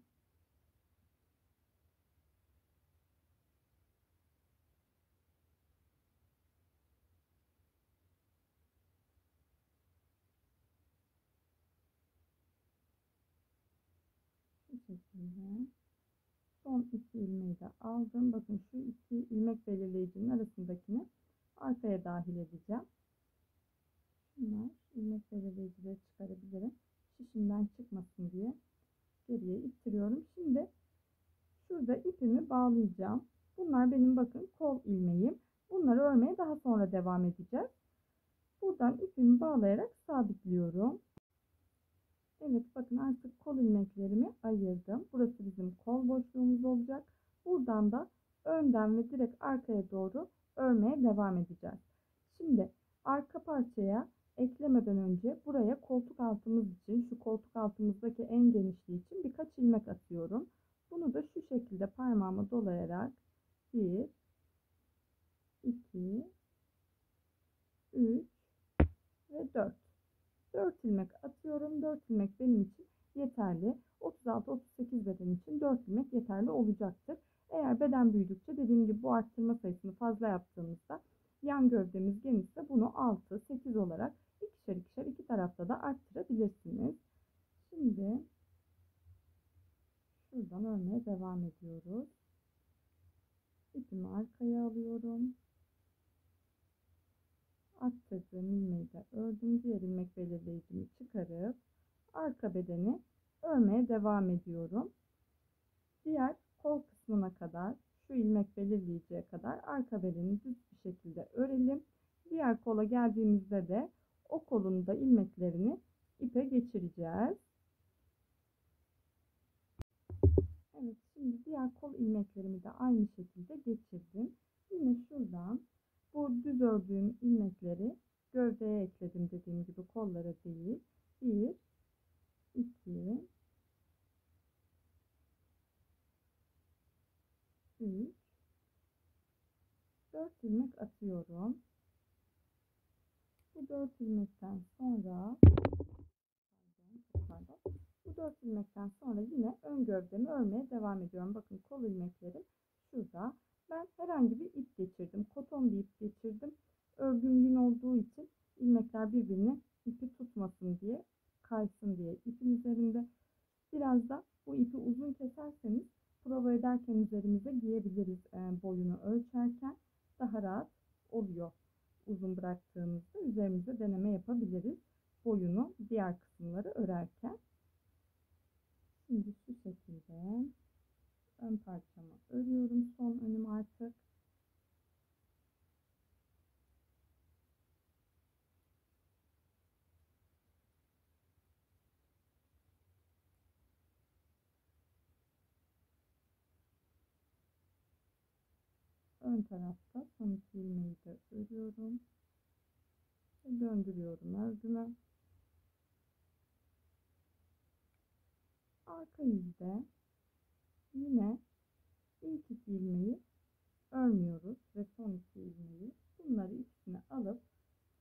Bu şekilde. Son iki ilmeği de aldım. Bakın şu iki ilmek belirleyicinin arasındakini arkaya dahil edeceğim. Bunlar ilmek belirleyicileri çıkarabilirim. Şişimden çıkmasın diye geriye ittiriyorum. Şimdi şurada ipimi bağlayacağım. Bunlar benim bakın kol ilmeğim. Bunları örmeye daha sonra devam edeceğiz. Buradan ipimi bağlayarak sabitliyorum. Evet bakın artık kol ilmeklerimi ayırdım. Burası bizim kol boşluğumuz olacak. Buradan da önden ve direkt arkaya doğru örmeye devam edeceğiz. Şimdi arka parçaya eklemeden önce buraya koltuk altımız için, şu koltuk altımızdaki en genişliği için birkaç ilmek atıyorum. Bunu da şu şekilde parmağımı dolayarak 1, 2, 3 ve 4. 4 ilmek atıyorum. 4 ilmek benim için yeterli. 36-38 beden için 4 ilmek yeterli olacaktır. Eğer beden büyüdükçe dediğim gibi bu arttırma sayısını fazla yaptığımızda yan gövdemiz genişse bunu 6-8 olarak ikişer ikişer iki tarafta da arttırabilirsiniz. Şimdi şuradan örmeye devam ediyoruz. İpimi arkaya alıyorum. Arttırdığım ilmeği de ördüm. Diğer ilmek belirleyicimi çıkarıp arka bedeni örmeye devam ediyorum. Diğer kol kısmına kadar, şu ilmek belirleyeceği kadar arka belini düz bir şekilde örelim. Diğer kola geldiğimizde de o kolun da ilmeklerini ipe geçireceğiz. Evet, şimdi diğer kol ilmeklerimi de aynı şekilde geçirdim. Yine şuradan bu düz ördüğüm ilmekleri gövdeye ekledim, dediğim gibi kollara değil. 1, 2, 3, 4 ilmek atıyorum. Bu 4 ilmekten sonra bu 4 ilmekten sonra yine ön gövdemi örmeye devam ediyorum. Bakın kol ilmeklerim şurada. Ben herhangi bir ip geçirdim. Koton bir ip geçirdim. Örgüm yün olduğu için ilmekler birbirini ipi tutmasın diye, kaysın diye ipin üzerinde. Biraz da bu ipi uzun keserseniz prova ederken üzerimize giyebiliriz. Boyunu ölçerken daha rahat oluyor. Uzun bıraktığımızda üzerimize deneme yapabiliriz. Boyunu diğer kısımları örerken. Şimdi şu şekilde ön parçamı örüyorum. Son önüm artık. Ön tarafta son iki ilmeği de örüyorum. Ve döndürüyorum ördüme. Arka yüzde yine ilk iki ilmeği örmüyoruz ve son iki ilmeği, bunları ikisini alıp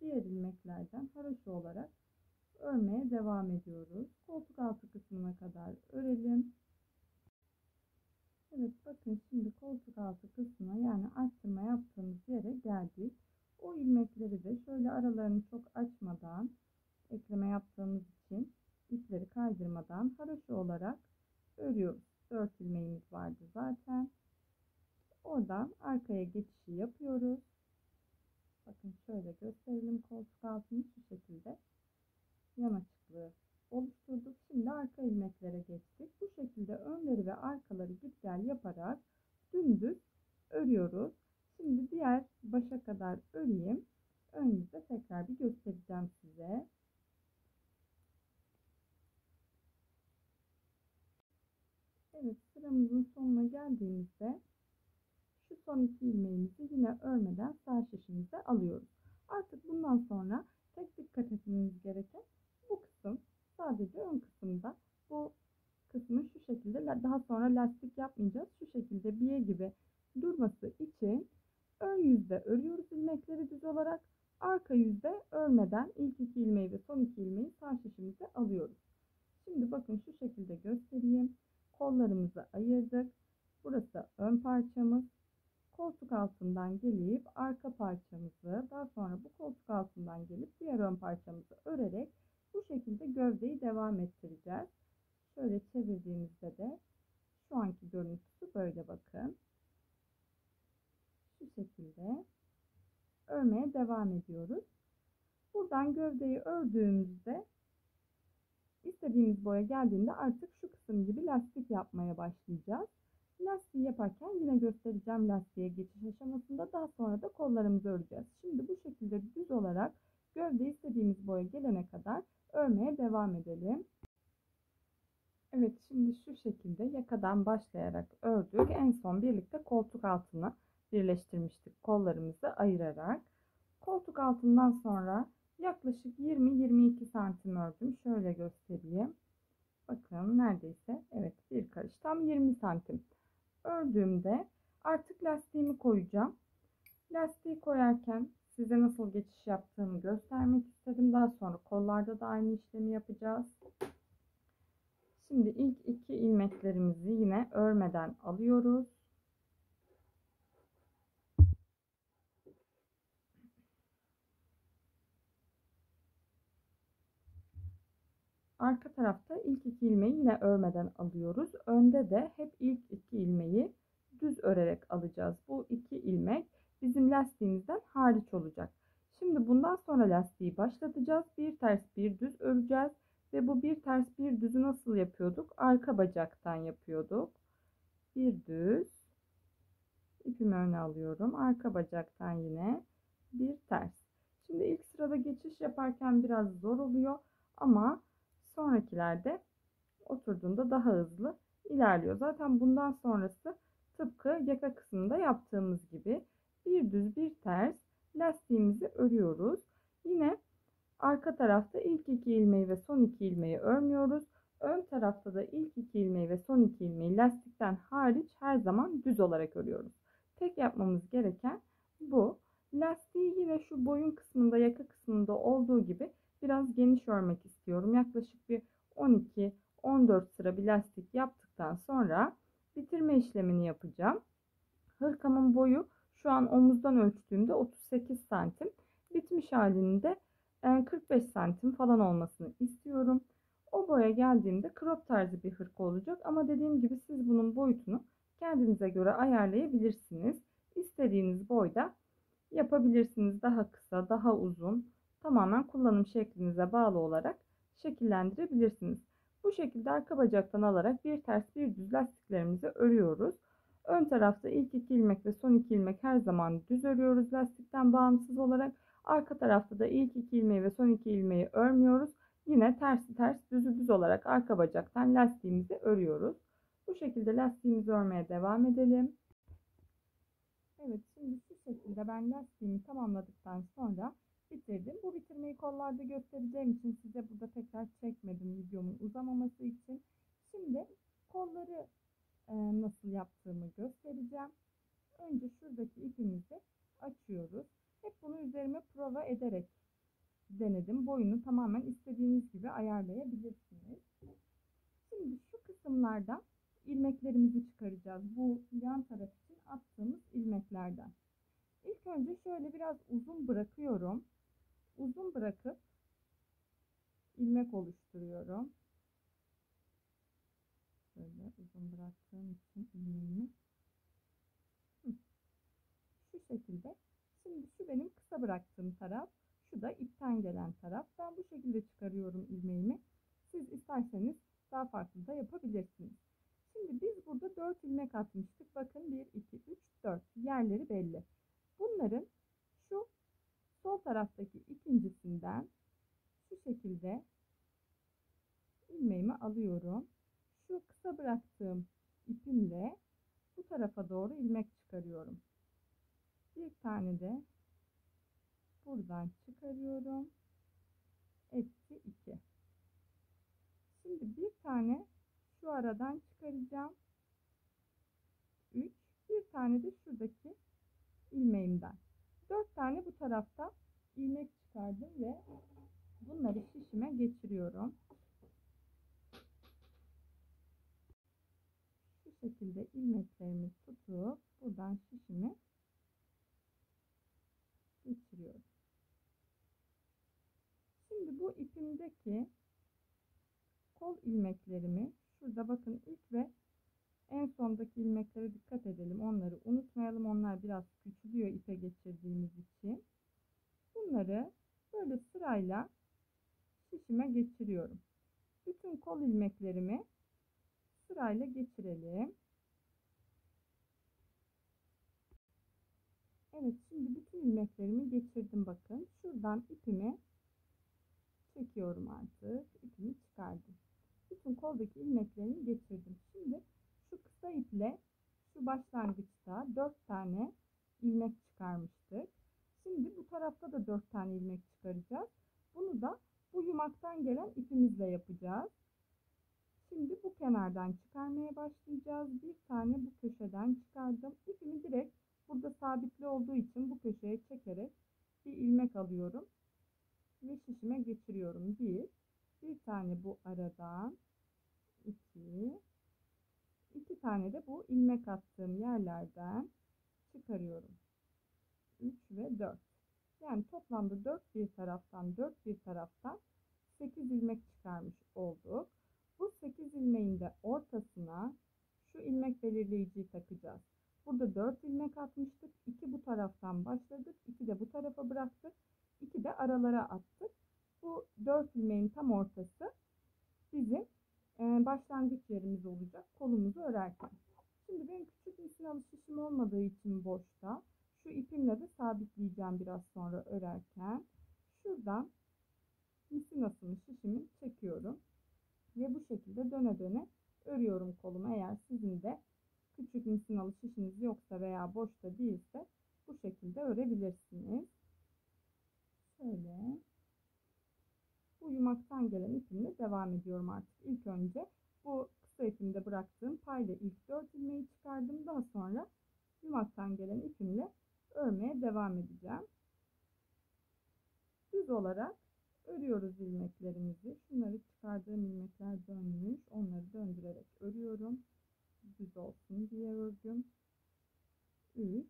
diğer ilmeklerden haroşa olarak örmeye devam ediyoruz. Koltuk altı kısmına kadar örelim. Evet, bakın şimdi koltuk altı kısmına, yani arttırma yaptığımız yere geldik. O ilmekleri de şöyle aralarını çok açmadan, ekleme yaptığımız için ipleri kaydırmadan haroşa olarak örüyoruz. 4 ilmeğimiz vardı zaten. Oradan arkaya geçişi yapıyoruz. Bakın şöyle gösterelim, koltuk altını şu şekilde yan açıklığı oluşturduk. Şimdi arka ilmeklere geçtik. Bu şekilde önleri ve arkaları git gel yaparak dümdüz örüyoruz. Şimdi diğer başa kadar öreyim. Ön yüzde tekrar bir göstereceğim size. Evet, sıramızın sonuna geldiğimizde şu son iki ilmeğimizi yine örmeden sağ şişimize alıyoruz. Artık bundan sonra tek dikkat etmemiz gereken bu kısım. Sadece ön kısımda bu kısmı şu şekilde, daha sonra lastik yapmayacağız. Şu şekilde biye gibi durması için ön yüzde örüyoruz ilmekleri düz olarak. Arka yüzde örmeden ilk iki ilmeği ve son iki ilmeği sağ şişimize alıyoruz. Şimdi bakın şu şekilde göstereyim. Kollarımızı ayırdık. Burası ön parçamız. Koltuk altından gelip arka parçamızı, daha sonra bu koltuk altından gelip diğer ön parçamızı örerek bu şekilde gövdeyi devam ettireceğiz. Şöyle çevirdiğimizde de şu anki görüntüsü böyle, bakın. Şu şekilde örmeye devam ediyoruz. Buradan gövdeyi ördüğümüzde istediğimiz boya geldiğinde artık şu kısım gibi lastik yapmaya başlayacağız. Lastiği yaparken yine göstereceğim lastiğe geçiş aşamasında. Daha sonra da kollarımızı öreceğiz. Şimdi bu şekilde düz olarak gövde istediğimiz boya gelene kadar örmeye devam edelim. Evet, şimdi şu şekilde yakadan başlayarak ördük. En son birlikte koltuk altına birleştirmiştik kollarımızı ayırarak. Koltuk altından sonra yaklaşık 20-22 santim ördüm. Şöyle göstereyim. Bakın neredeyse, evet, bir karış, tam 20 santim ördüğümde artık lastiğimi koyacağım. Lastiği koyarken size nasıl geçiş yaptığımı göstermek istedim. Daha sonra kollarda da aynı işlemi yapacağız. Şimdi ilk iki ilmeklerimizi yine örmeden alıyoruz. Arka tarafta ilk iki ilmeği yine örmeden alıyoruz. Önde de hep ilk iki ilmeği düz örerek alacağız. Bu iki ilmek bizim lastiğimizden hariç olacak. Şimdi bundan sonra lastiği başlatacağız. Bir ters bir düz öreceğiz. Ve bu bir ters bir düzü nasıl yapıyorduk? Arka bacaktan yapıyorduk. Bir düz, ipimi öne alıyorum. Arka bacaktan yine bir ters. Şimdi ilk sırada geçiş yaparken biraz zor oluyor ama sonrakilerde oturduğunda daha hızlı ilerliyor. Zaten bundan sonrası tıpkı yaka kısmında yaptığımız gibi bir düz bir ters lastiğimizi örüyoruz. Yine arka tarafta ilk 2 ilmeği ve son 2 ilmeği örmüyoruz. Ön tarafta da ilk 2 ilmeği ve son 2 ilmeği lastikten hariç her zaman düz olarak örüyoruz. Tek yapmamız gereken bu. Lastiği yine şu boyun kısmında, yaka kısmında olduğu gibi biraz geniş örmek istiyorum. Yaklaşık bir 12-14 sıra bir lastik yaptıktan sonra bitirme işlemini yapacağım. Hırkamın boyu şu an omuzdan ölçtüğümde 38 santim. Bitmiş halinde 45 santim falan olmasını istiyorum. O boya geldiğimde crop tarzı bir hırka olacak. Ama dediğim gibi siz bunun boyutunu kendinize göre ayarlayabilirsiniz. İstediğiniz boyda yapabilirsiniz. Daha kısa, daha uzun. Tamamen kullanım şeklinize bağlı olarak şekillendirebilirsiniz. Bu şekilde arka bacaktan alarak bir ters bir düz lastiklerimizi örüyoruz. Ön tarafta ilk 2 ilmek ve son 2 ilmek her zaman düz örüyoruz lastikten bağımsız olarak. Arka tarafta da ilk 2 ilmeği ve son 2 ilmeği örmüyoruz. Yine tersi ters düzü düz olarak arka bacaktan lastiğimizi örüyoruz. Bu şekilde lastiğimizi örmeye devam edelim. Evet, şimdi şu şekilde ben lastiğimi tamamladıktan sonra bitirdim. Bu bitirmeyi kollarda göstereceğim için size burada tekrar çekmedim videomun uzamaması için. Şimdi kolları nasıl yaptığımı göstereceğim. Önce şuradaki ipimizi açıyoruz. Hep bunu üzerime prova ederek denedim. Boyunu tamamen istediğiniz gibi ayarlayabilirsiniz. Şimdi şu kısımlardan ilmeklerimizi çıkaracağız. Bu yan taraf için attığımız ilmeklerden. İlk önce şöyle biraz uzun bırakıyorum. Uzun bırakıp ilmek oluşturuyorum. Şöyle uzun bıraktığım için ilmeğimi. Şu şekilde. Şimdi şu benim kısa bıraktığım taraf. Şu da ipten gelen taraf. Ben bu şekilde çıkarıyorum ilmeğimi. Siz isterseniz daha farklı da yapabilirsiniz. Şimdi biz burada 4 ilmek atmıştık. Bakın 1, 2, 3, 4. Yerleri belli. Bunların şu sol taraftaki ikincisinden şu şekilde ilmeğimi alıyorum. Şu kısa bıraktığım ipimle bu tarafa doğru ilmek çıkarıyorum. Bir tane de buradan çıkarıyorum. Eksi 2. Şimdi bir tane şu aradan çıkaracağım. 3. Bir tane de şuradaki ilmeğimden. 4 tane bu tarafta ilmek çıkardım ve bunları şişime geçiriyorum. Şu şekilde ilmeklerimi tutup buradan şişimi geçiriyorum. Şimdi bu ipimdeki kol ilmeklerimi şurada bakın ilk ve en sondaki ilmeklere dikkat edelim. Onları unutmayalım. Onlar biraz küçülüyor ipe geçirdiğimiz için. Bunları böyle sırayla şişime geçiriyorum. Bütün kol ilmeklerimi sırayla geçirelim. Evet, şimdi bütün ilmeklerimi geçirdim bakın. Şuradan ipimi çekiyorum artık. İpimi çıkardım. Bütün koldaki ilmeklerimi geçirdim. Şimdi şu kısa iple şu başlangıçta 4 tane ilmek çıkarmıştık. Şimdi bu tarafta da 4 tane ilmek çıkaracağız. Bunu da bu yumaktan gelen ipimizle yapacağız. Şimdi bu kenardan çıkarmaya başlayacağız. Bir tane bu köşeden çıkardım. İpimi direkt burada sabitli olduğu için bu köşeye çekerek bir ilmek alıyorum ve şişime geçiriyorum. Bir tane bu aradan, 2 tane de bu ilmek attığım yerlerden çıkarıyorum. 3 ve 4. Yani toplamda 4 bir taraftan 4 bir taraftan 8 ilmek çıkarmış olduk. Bu 8 ilmeğin de ortasına şu ilmek belirleyiciyi takacağız. Burada 4 ilmek atmıştık. 2 bu taraftan başladık. 2 de bu tarafa bıraktık. 2 de aralara attık. Bu 4 ilmeğin tam ortası başlangıç yerimiz olacak kolumuzu örerken. Şimdi benim küçük misinalı şişim olmadığı için boşta, şu ipimle de sabitleyeceğim biraz sonra örerken. Şuradan misinasını şişimin çekiyorum ve bu şekilde döne döne örüyorum kolumu. Eğer sizin de küçük misinalı şişiniz yoksa veya boşta değilse bu şekilde örebilirsiniz. Şöyle bu yumaktan gelen ipimle devam ediyorum artık. İlk önce bu kısa ipimde bıraktığım payla ilk 4 ilmeği çıkardım. Daha sonra yumaktan gelen ipimle örmeye devam edeceğim. Düz olarak örüyoruz ilmeklerimizi. Şunları çıkardığım ilmekler dönmüş. Onları döndürerek örüyorum. Düz olsun diye ördüm. 3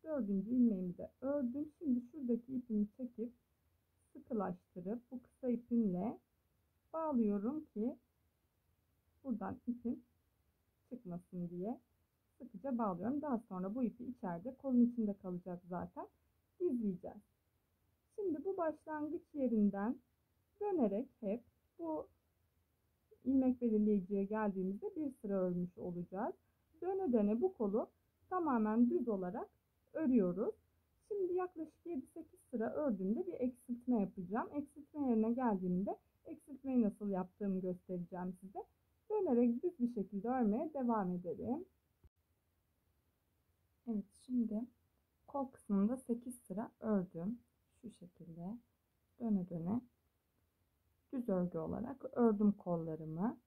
dördüncü ilmeğimi de ördüm. Şimdi şuradaki ipimi çekip sıkılaştırıp bu kısa ipimle bağlıyorum ki buradan ipim çıkmasın diye sıkıca bağlıyorum. Daha sonra bu ipi içeride kolun içinde kalacak zaten. Gizleyeceğiz. Şimdi bu başlangıç yerinden dönerek hep bu ilmek belirleyiciye geldiğimizde bir sıra örmüş olacağız. Döne döne bu kolu tamamen düz olarak örüyoruz. Şimdi yaklaşık 7-8 sıra ördüğümde bir eksiltme yapacağım. Eksiltme yerine geldiğimde eksiltmeyi nasıl yaptığımı göstereceğim size. Dönerek düz bir şekilde örmeye devam edelim. Evet, şimdi kol kısmında 8 sıra ördüm. Şu şekilde döne döne düz örgü olarak ördüm kollarımı.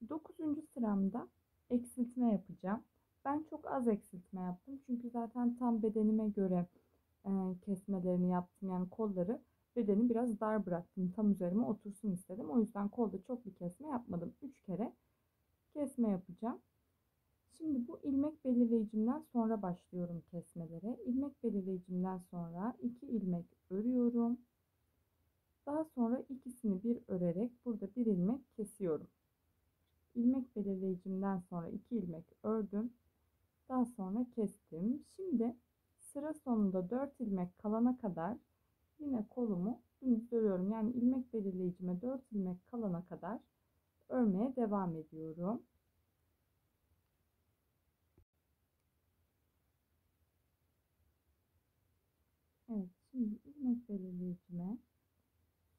9. sıramda eksiltme yapacağım. Ben çok az eksiltme yaptım. Çünkü zaten tam bedenime göre kesmelerini yaptım. Yani kolları bedeni biraz dar bıraktım. Tam üzerime otursun istedim. O yüzden kolda çok bir kesme yapmadım. 3 kere kesme yapacağım. Şimdi bu ilmek belirleyicimden sonra başlıyorum kesmelere. İlmek belirleyicimden sonra 2 ilmek örüyorum. Daha sonra ikisini bir örerek burada bir ilmek kesiyorum. İlmek belirleyicimden sonra 2 ilmek ördüm. Daha sonra kestim. Şimdi sıra sonunda 4 ilmek kalana kadar yine kolumu dümdüz örüyorum. Yani ilmek belirleyicime 4 ilmek kalana kadar örmeye devam ediyorum. Evet, şimdi ilmek belirleyicime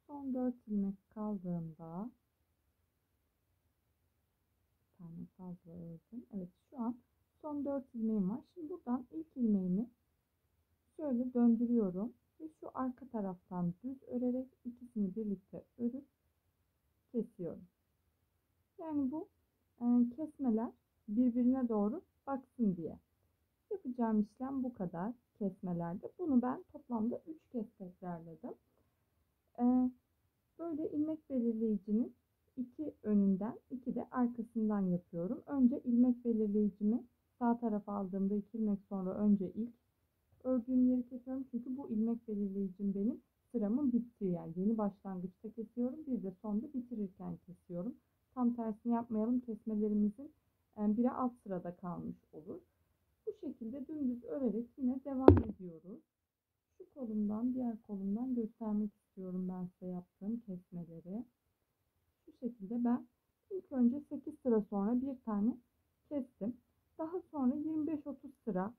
son 4 ilmek kaldığında bir tane fazla ördüm. Evet, şu an son 4 ilmeğim var. Şimdi buradan ilk ilmeğimi şöyle döndürüyorum ve şu arka taraftan düz örerek ikisini birlikte örüp kesiyorum. Yani bu kesmeler birbirine doğru baksın diye. Yapacağım işlem bu kadar kesmelerde. Bunu ben toplamda 3 kez tekrarladım. Böyle ilmek belirleyicinin 2 önünden 2 de arkasından yapıyorum. Önce ilmek belirleyicimi sağ tarafa aldığımda 2 ilmek sonra önce ilk ördüğüm yeri kesiyorum. Çünkü bu ilmek belirleyicim benim sıramın bittiği, yani yeni başlangıçta kesiyorum. Bir de sonda bitirirken kesiyorum. Tam tersini yapmayalım. Kesmelerimizin biri alt sırada kalmış olur. Bu şekilde dümdüz örerek yine devam ediyoruz. Şu kolumdan diğer kolumdan göstermek istiyorum ben size yaptığım kesmeleri. Şu şekilde ben ilk önce 8 sıra sonra bir tane kestim. Daha sonra 25-30 sıra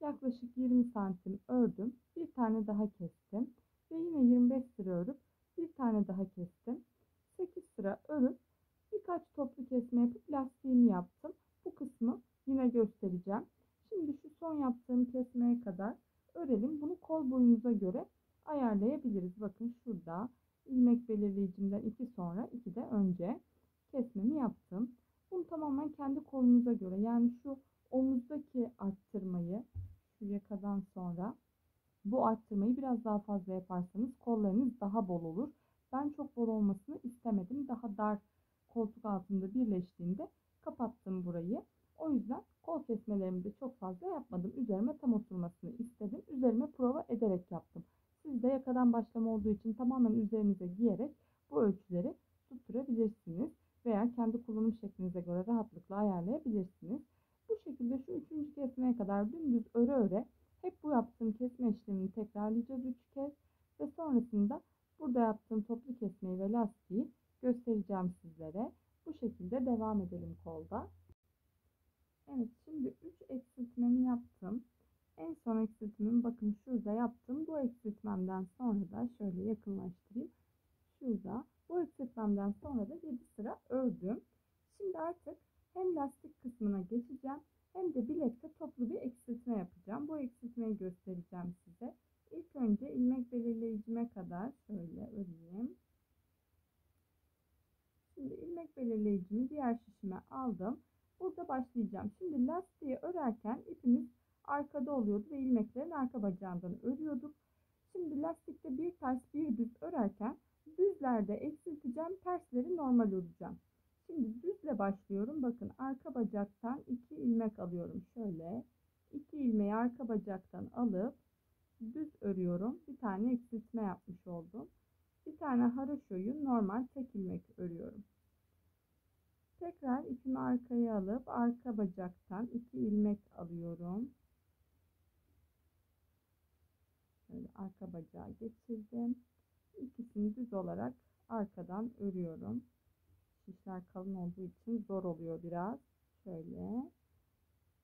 yaklaşık 20 santim ördüm. Bir tane daha kestim. Ve yine 25 sıra örüp bir tane daha kestim. 8 sıra örüp birkaç toplu kesme yapıp lastiğimi yaptım. Bu kısmı yine göstereceğim. Şimdi şu son yaptığım kesmeye kadar örelim. Bunu kol boyumuza göre ayarlayabiliriz. Bakın şurada ilmek belirleyicimden 2 sonra 2 de önce kesmemi yaptım. Bunu tamamen kendi kolunuza göre, yani şu omuzdaki arttırmayı şu yakadan sonra bu arttırmayı biraz daha fazla yaparsanız kollarınız daha bol olur. Ben çok bol olmasını istemedim. Daha dar koltuk altında birleştiğinde kapattım burayı. O yüzden kol kesmelerimi de çok fazla yapmadım. Üzerime tam oturmasını istedim. Üzerime prova ederek yaptım. Siz de yakadan başlama olduğu için tamamen üzerinize giyerek bu ölçüleri tutturabilirsiniz. Veya kendi kullanım şeklinize göre rahatlıkla ayarlayabilirsiniz. Bu şekilde şu 3. kesmeye kadar dümdüz öre öre hep bu yaptığım kesme işlemini tekrarlayacağız 3 kez ve sonrasında burada yaptığım toplu kesmeyi ve lastiği göstereceğim sizlere. Bu şekilde devam edelim kolda. Evet, şimdi 3 eksiltmemi yaptım. En son eksiltmemi bakın şurada yaptım. Bu eksiltmemden sonra da şöyle yakınlaştırayım. Şurada. Bu eksiltmemden sonra da 7 sıra ördüm. Şimdi artık hem lastik kısmına geçeceğim hem de bilekte toplu bir eksiltme yapacağım. Bu eksiltmeyi göstereceğim size. İlk önce ilmek belirleyicime kadar şöyle öreyim. Şimdi ilmek belirleyicimi diğer şişime aldım. Burada başlayacağım. Şimdi lastiği örerken ipimiz arkada oluyordu ve ilmeklerin arka bacağından örüyorduk. Şimdi lastikte bir ters bir düz örerken düzlerde eksilteceğim, tersleri normal öreceğim. Şimdi düzle başlıyorum. Bakın arka bacaktan 2 ilmek alıyorum. Şöyle 2 ilmeği arka bacaktan alıp düz örüyorum. Bir tane eksiltme yapmış oldum. Bir tane haroşoyu normal tek ilmek örüyorum. Tekrar ipimi arkaya alıp arka bacaktan 2 ilmek alıyorum. Böyle arka bacağı geçirdim. İkisini düz olarak arkadan örüyorum. Şişler kalın olduğu için zor oluyor biraz. Şöyle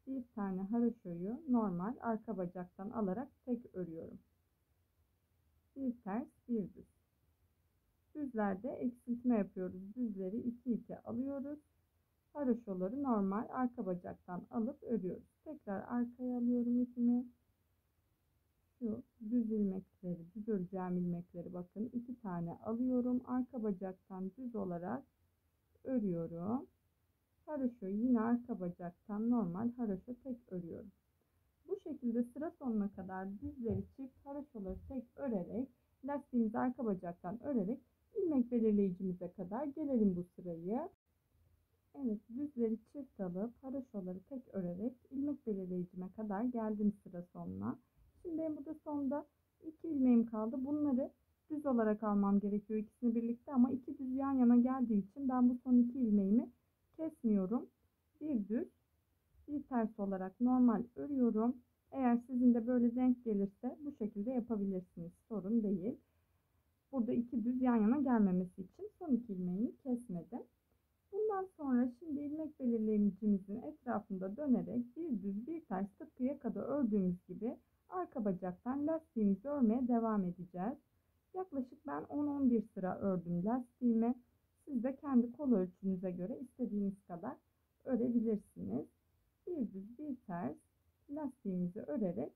bir tane haroşoyu normal arka bacaktan alarak tek örüyorum. Bir ters bir düz. Düzlerde eksiltme yapıyoruz. Düzleri 2-2 alıyoruz. Haroşoları normal arka bacaktan alıp örüyoruz. Tekrar arkaya alıyorum ipimi. Şu düz ilmekleri, düz öreceğim ilmekleri bakın 2 tane alıyorum. Arka bacaktan düz olarak örüyorum. Haroşoyu yine arka bacaktan normal haroşo tek örüyorum. Bu şekilde sıra sonuna kadar düzleri çift, haroşoları tek örerek lastiğimizi arka bacaktan örerek ilmek belirleyicimize kadar gelelim bu sırayı. Evet, düzleri çift alıp haroşoları tek örerek ilmek belirleyicime kadar geldim sıra sonuna. Şimdi benim burada sonda 2 ilmeğim kaldı. Bunları düz olarak almam gerekiyor ikisini birlikte ama 2 düz yan yana geldiği için ben bu son 2 ilmeğimi kesmiyorum. Bir düz, bir ters olarak normal örüyorum. Eğer sizin de böyle denk gelirse bu şekilde yapabilirsiniz. Sorun değil. Burada 2 düz yan yana gelmemesi için son 2 ilmeğimi kesmedim. Bundan sonra şimdi ilmek belirleyicimizin etrafında dönerek bir düz bir ters tıpkı yakada ördüğümüz gibi arka bacaktan lastiğimizi örmeye devam edeceğiz. Yaklaşık ben 10-11 sıra ördüm lastiğimi. Siz de kendi kol ölçünüze göre istediğiniz kadar örebilirsiniz. Bir düz bir ters lastiğimizi örerek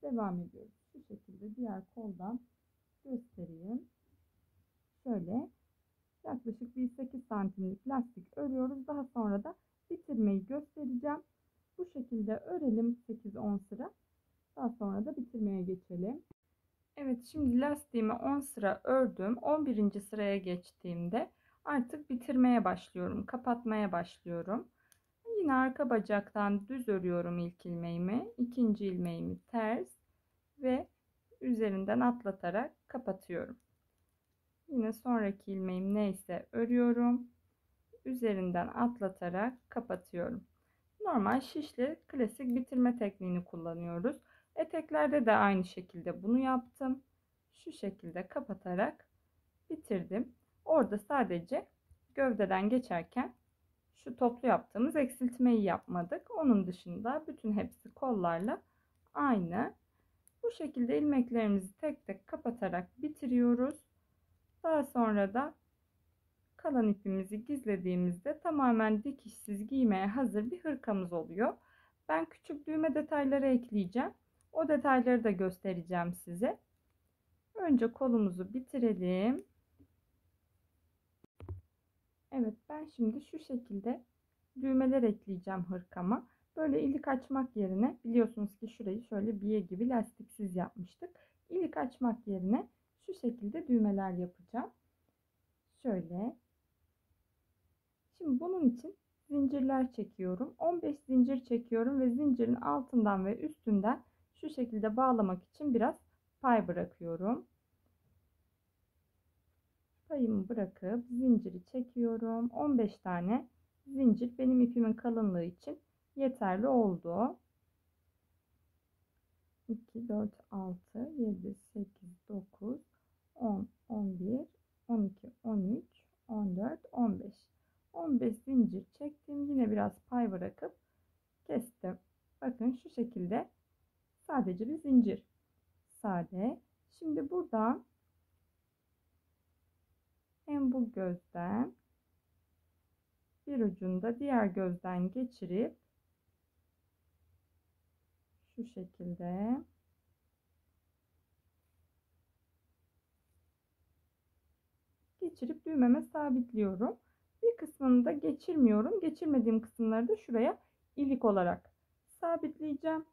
devam ediyoruz. Şu şekilde diğer koldan göstereyim. Şöyle yaklaşık bir 8 santimlik lastik örüyoruz. Daha sonra da bitirmeyi göstereceğim. Bu şekilde örelim 8-10 sıra. Daha sonra da bitirmeye geçelim. Evet, şimdi lastiğimi 10 sıra ördüm. 11. sıraya geçtiğimde artık bitirmeye başlıyorum. Kapatmaya başlıyorum. Yine arka bacaktan düz örüyorum ilk ilmeğimi. İkinci ilmeğimi ters ve üzerinden atlatarak kapatıyorum. Yine sonraki ilmeğim neyse örüyorum. Üzerinden atlatarak kapatıyorum. Normal şişli klasik bitirme tekniğini kullanıyoruz. Eteklerde de aynı şekilde bunu yaptım. Şu şekilde kapatarak bitirdim. Orada sadece gövdeden geçerken şu toplu yaptığımız eksiltmeyi yapmadık. Onun dışında bütün hepsi kollarla aynı. Bu şekilde ilmeklerimizi tek tek kapatarak bitiriyoruz. Daha sonra da kalan ipimizi gizlediğimizde tamamen dikişsiz giymeye hazır bir hırkamız oluyor. Ben küçük düğme detayları ekleyeceğim. O detayları da göstereceğim size. Önce kolumuzu bitirelim. Evet, ben şimdi şu şekilde düğmeler ekleyeceğim hırkama. Böyle ilik açmak yerine biliyorsunuz ki şurayı şöyle biye gibi lastiksiz yapmıştık. İlik açmak yerine şu şekilde düğmeler yapacağım. Şöyle. Şimdi bunun için zincirler çekiyorum. 15 zincir çekiyorum ve zincirin altından ve üstünden şu şekilde bağlamak için biraz pay bırakıyorum. Payımı bırakıp zinciri çekiyorum. 15 tane zincir benim ipimin kalınlığı için yeterli oldu. 2, 4, 6, 7, 8, 9, 10, 11, 12, 13, hem bu gözden bir ucunu da diğer gözden geçirip şu şekilde geçirip düğmeme sabitliyorum. Bir kısmını da geçirmiyorum. Geçirmediğim kısımları da şuraya ilik olarak sabitleyeceğim.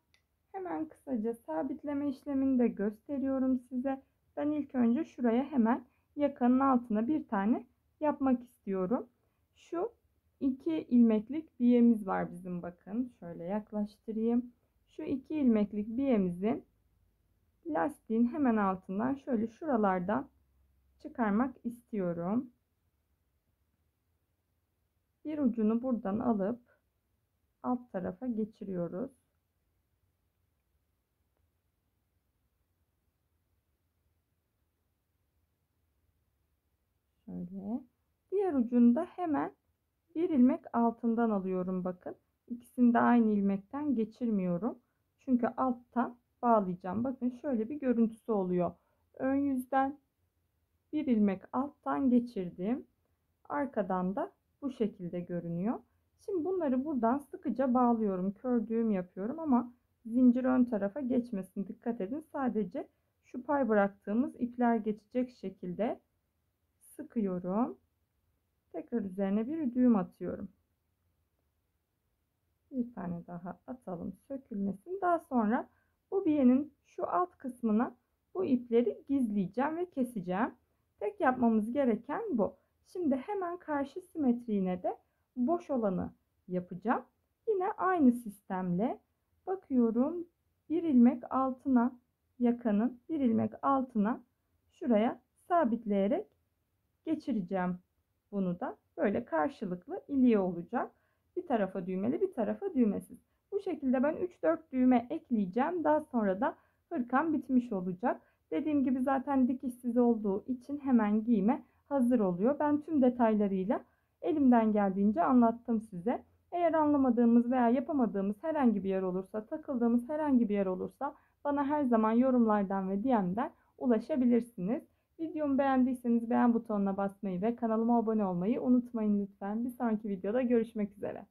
Hemen kısaca sabitleme işlemini de gösteriyorum size. Ben ilk önce şuraya hemen yakanın altına bir tane yapmak istiyorum. Şu 2 ilmeklik biyemiz var bizim, bakın. Şöyle yaklaştırayım. Şu 2 ilmeklik biyemizin lastiğin hemen altından şöyle şuralardan çıkarmak istiyorum. Bir ucunu buradan alıp alt tarafa geçiriyoruz. Şöyle. Diğer ucunu da hemen bir ilmek altından alıyorum, bakın. İkisini de aynı ilmekten geçirmiyorum. Çünkü alttan bağlayacağım. Bakın şöyle bir görüntüsü oluyor. Ön yüzden bir ilmek alttan geçirdim. Arkadan da bu şekilde görünüyor. Şimdi bunları buradan sıkıca bağlıyorum. Kör düğüm yapıyorum ama zincir ön tarafa geçmesin. Dikkat edin. Sadece şu pay bıraktığımız ipler geçecek şekilde sıkıyorum. Tekrar üzerine bir düğüm atıyorum. Bir tane daha atalım, sökülmesin. Daha sonra bu biyenin şu alt kısmına bu ipleri gizleyeceğim ve keseceğim. Tek yapmamız gereken bu. Şimdi hemen karşı simetriğine de boş olanı yapacağım. Yine aynı sistemle bakıyorum, bir ilmek altına, yakanın bir ilmek altına şuraya sabitleyerek geçireceğim. Bunu da böyle karşılıklı iliği olacak. Bir tarafa düğmeli, bir tarafa düğmesiz. Bu şekilde ben 3-4 düğme ekleyeceğim. Daha sonra da hırkam bitmiş olacak. Dediğim gibi zaten dikişsiz olduğu için hemen giyime hazır oluyor. Ben tüm detaylarıyla elimden geldiğince anlattım size. Eğer anlamadığımız veya yapamadığımız herhangi bir yer olursa, takıldığımız herhangi bir yer olursa bana her zaman yorumlardan ve DM'den ulaşabilirsiniz. Videomu beğendiyseniz beğen butonuna basmayı ve kanalıma abone olmayı unutmayın lütfen. Bir sonraki videoda görüşmek üzere.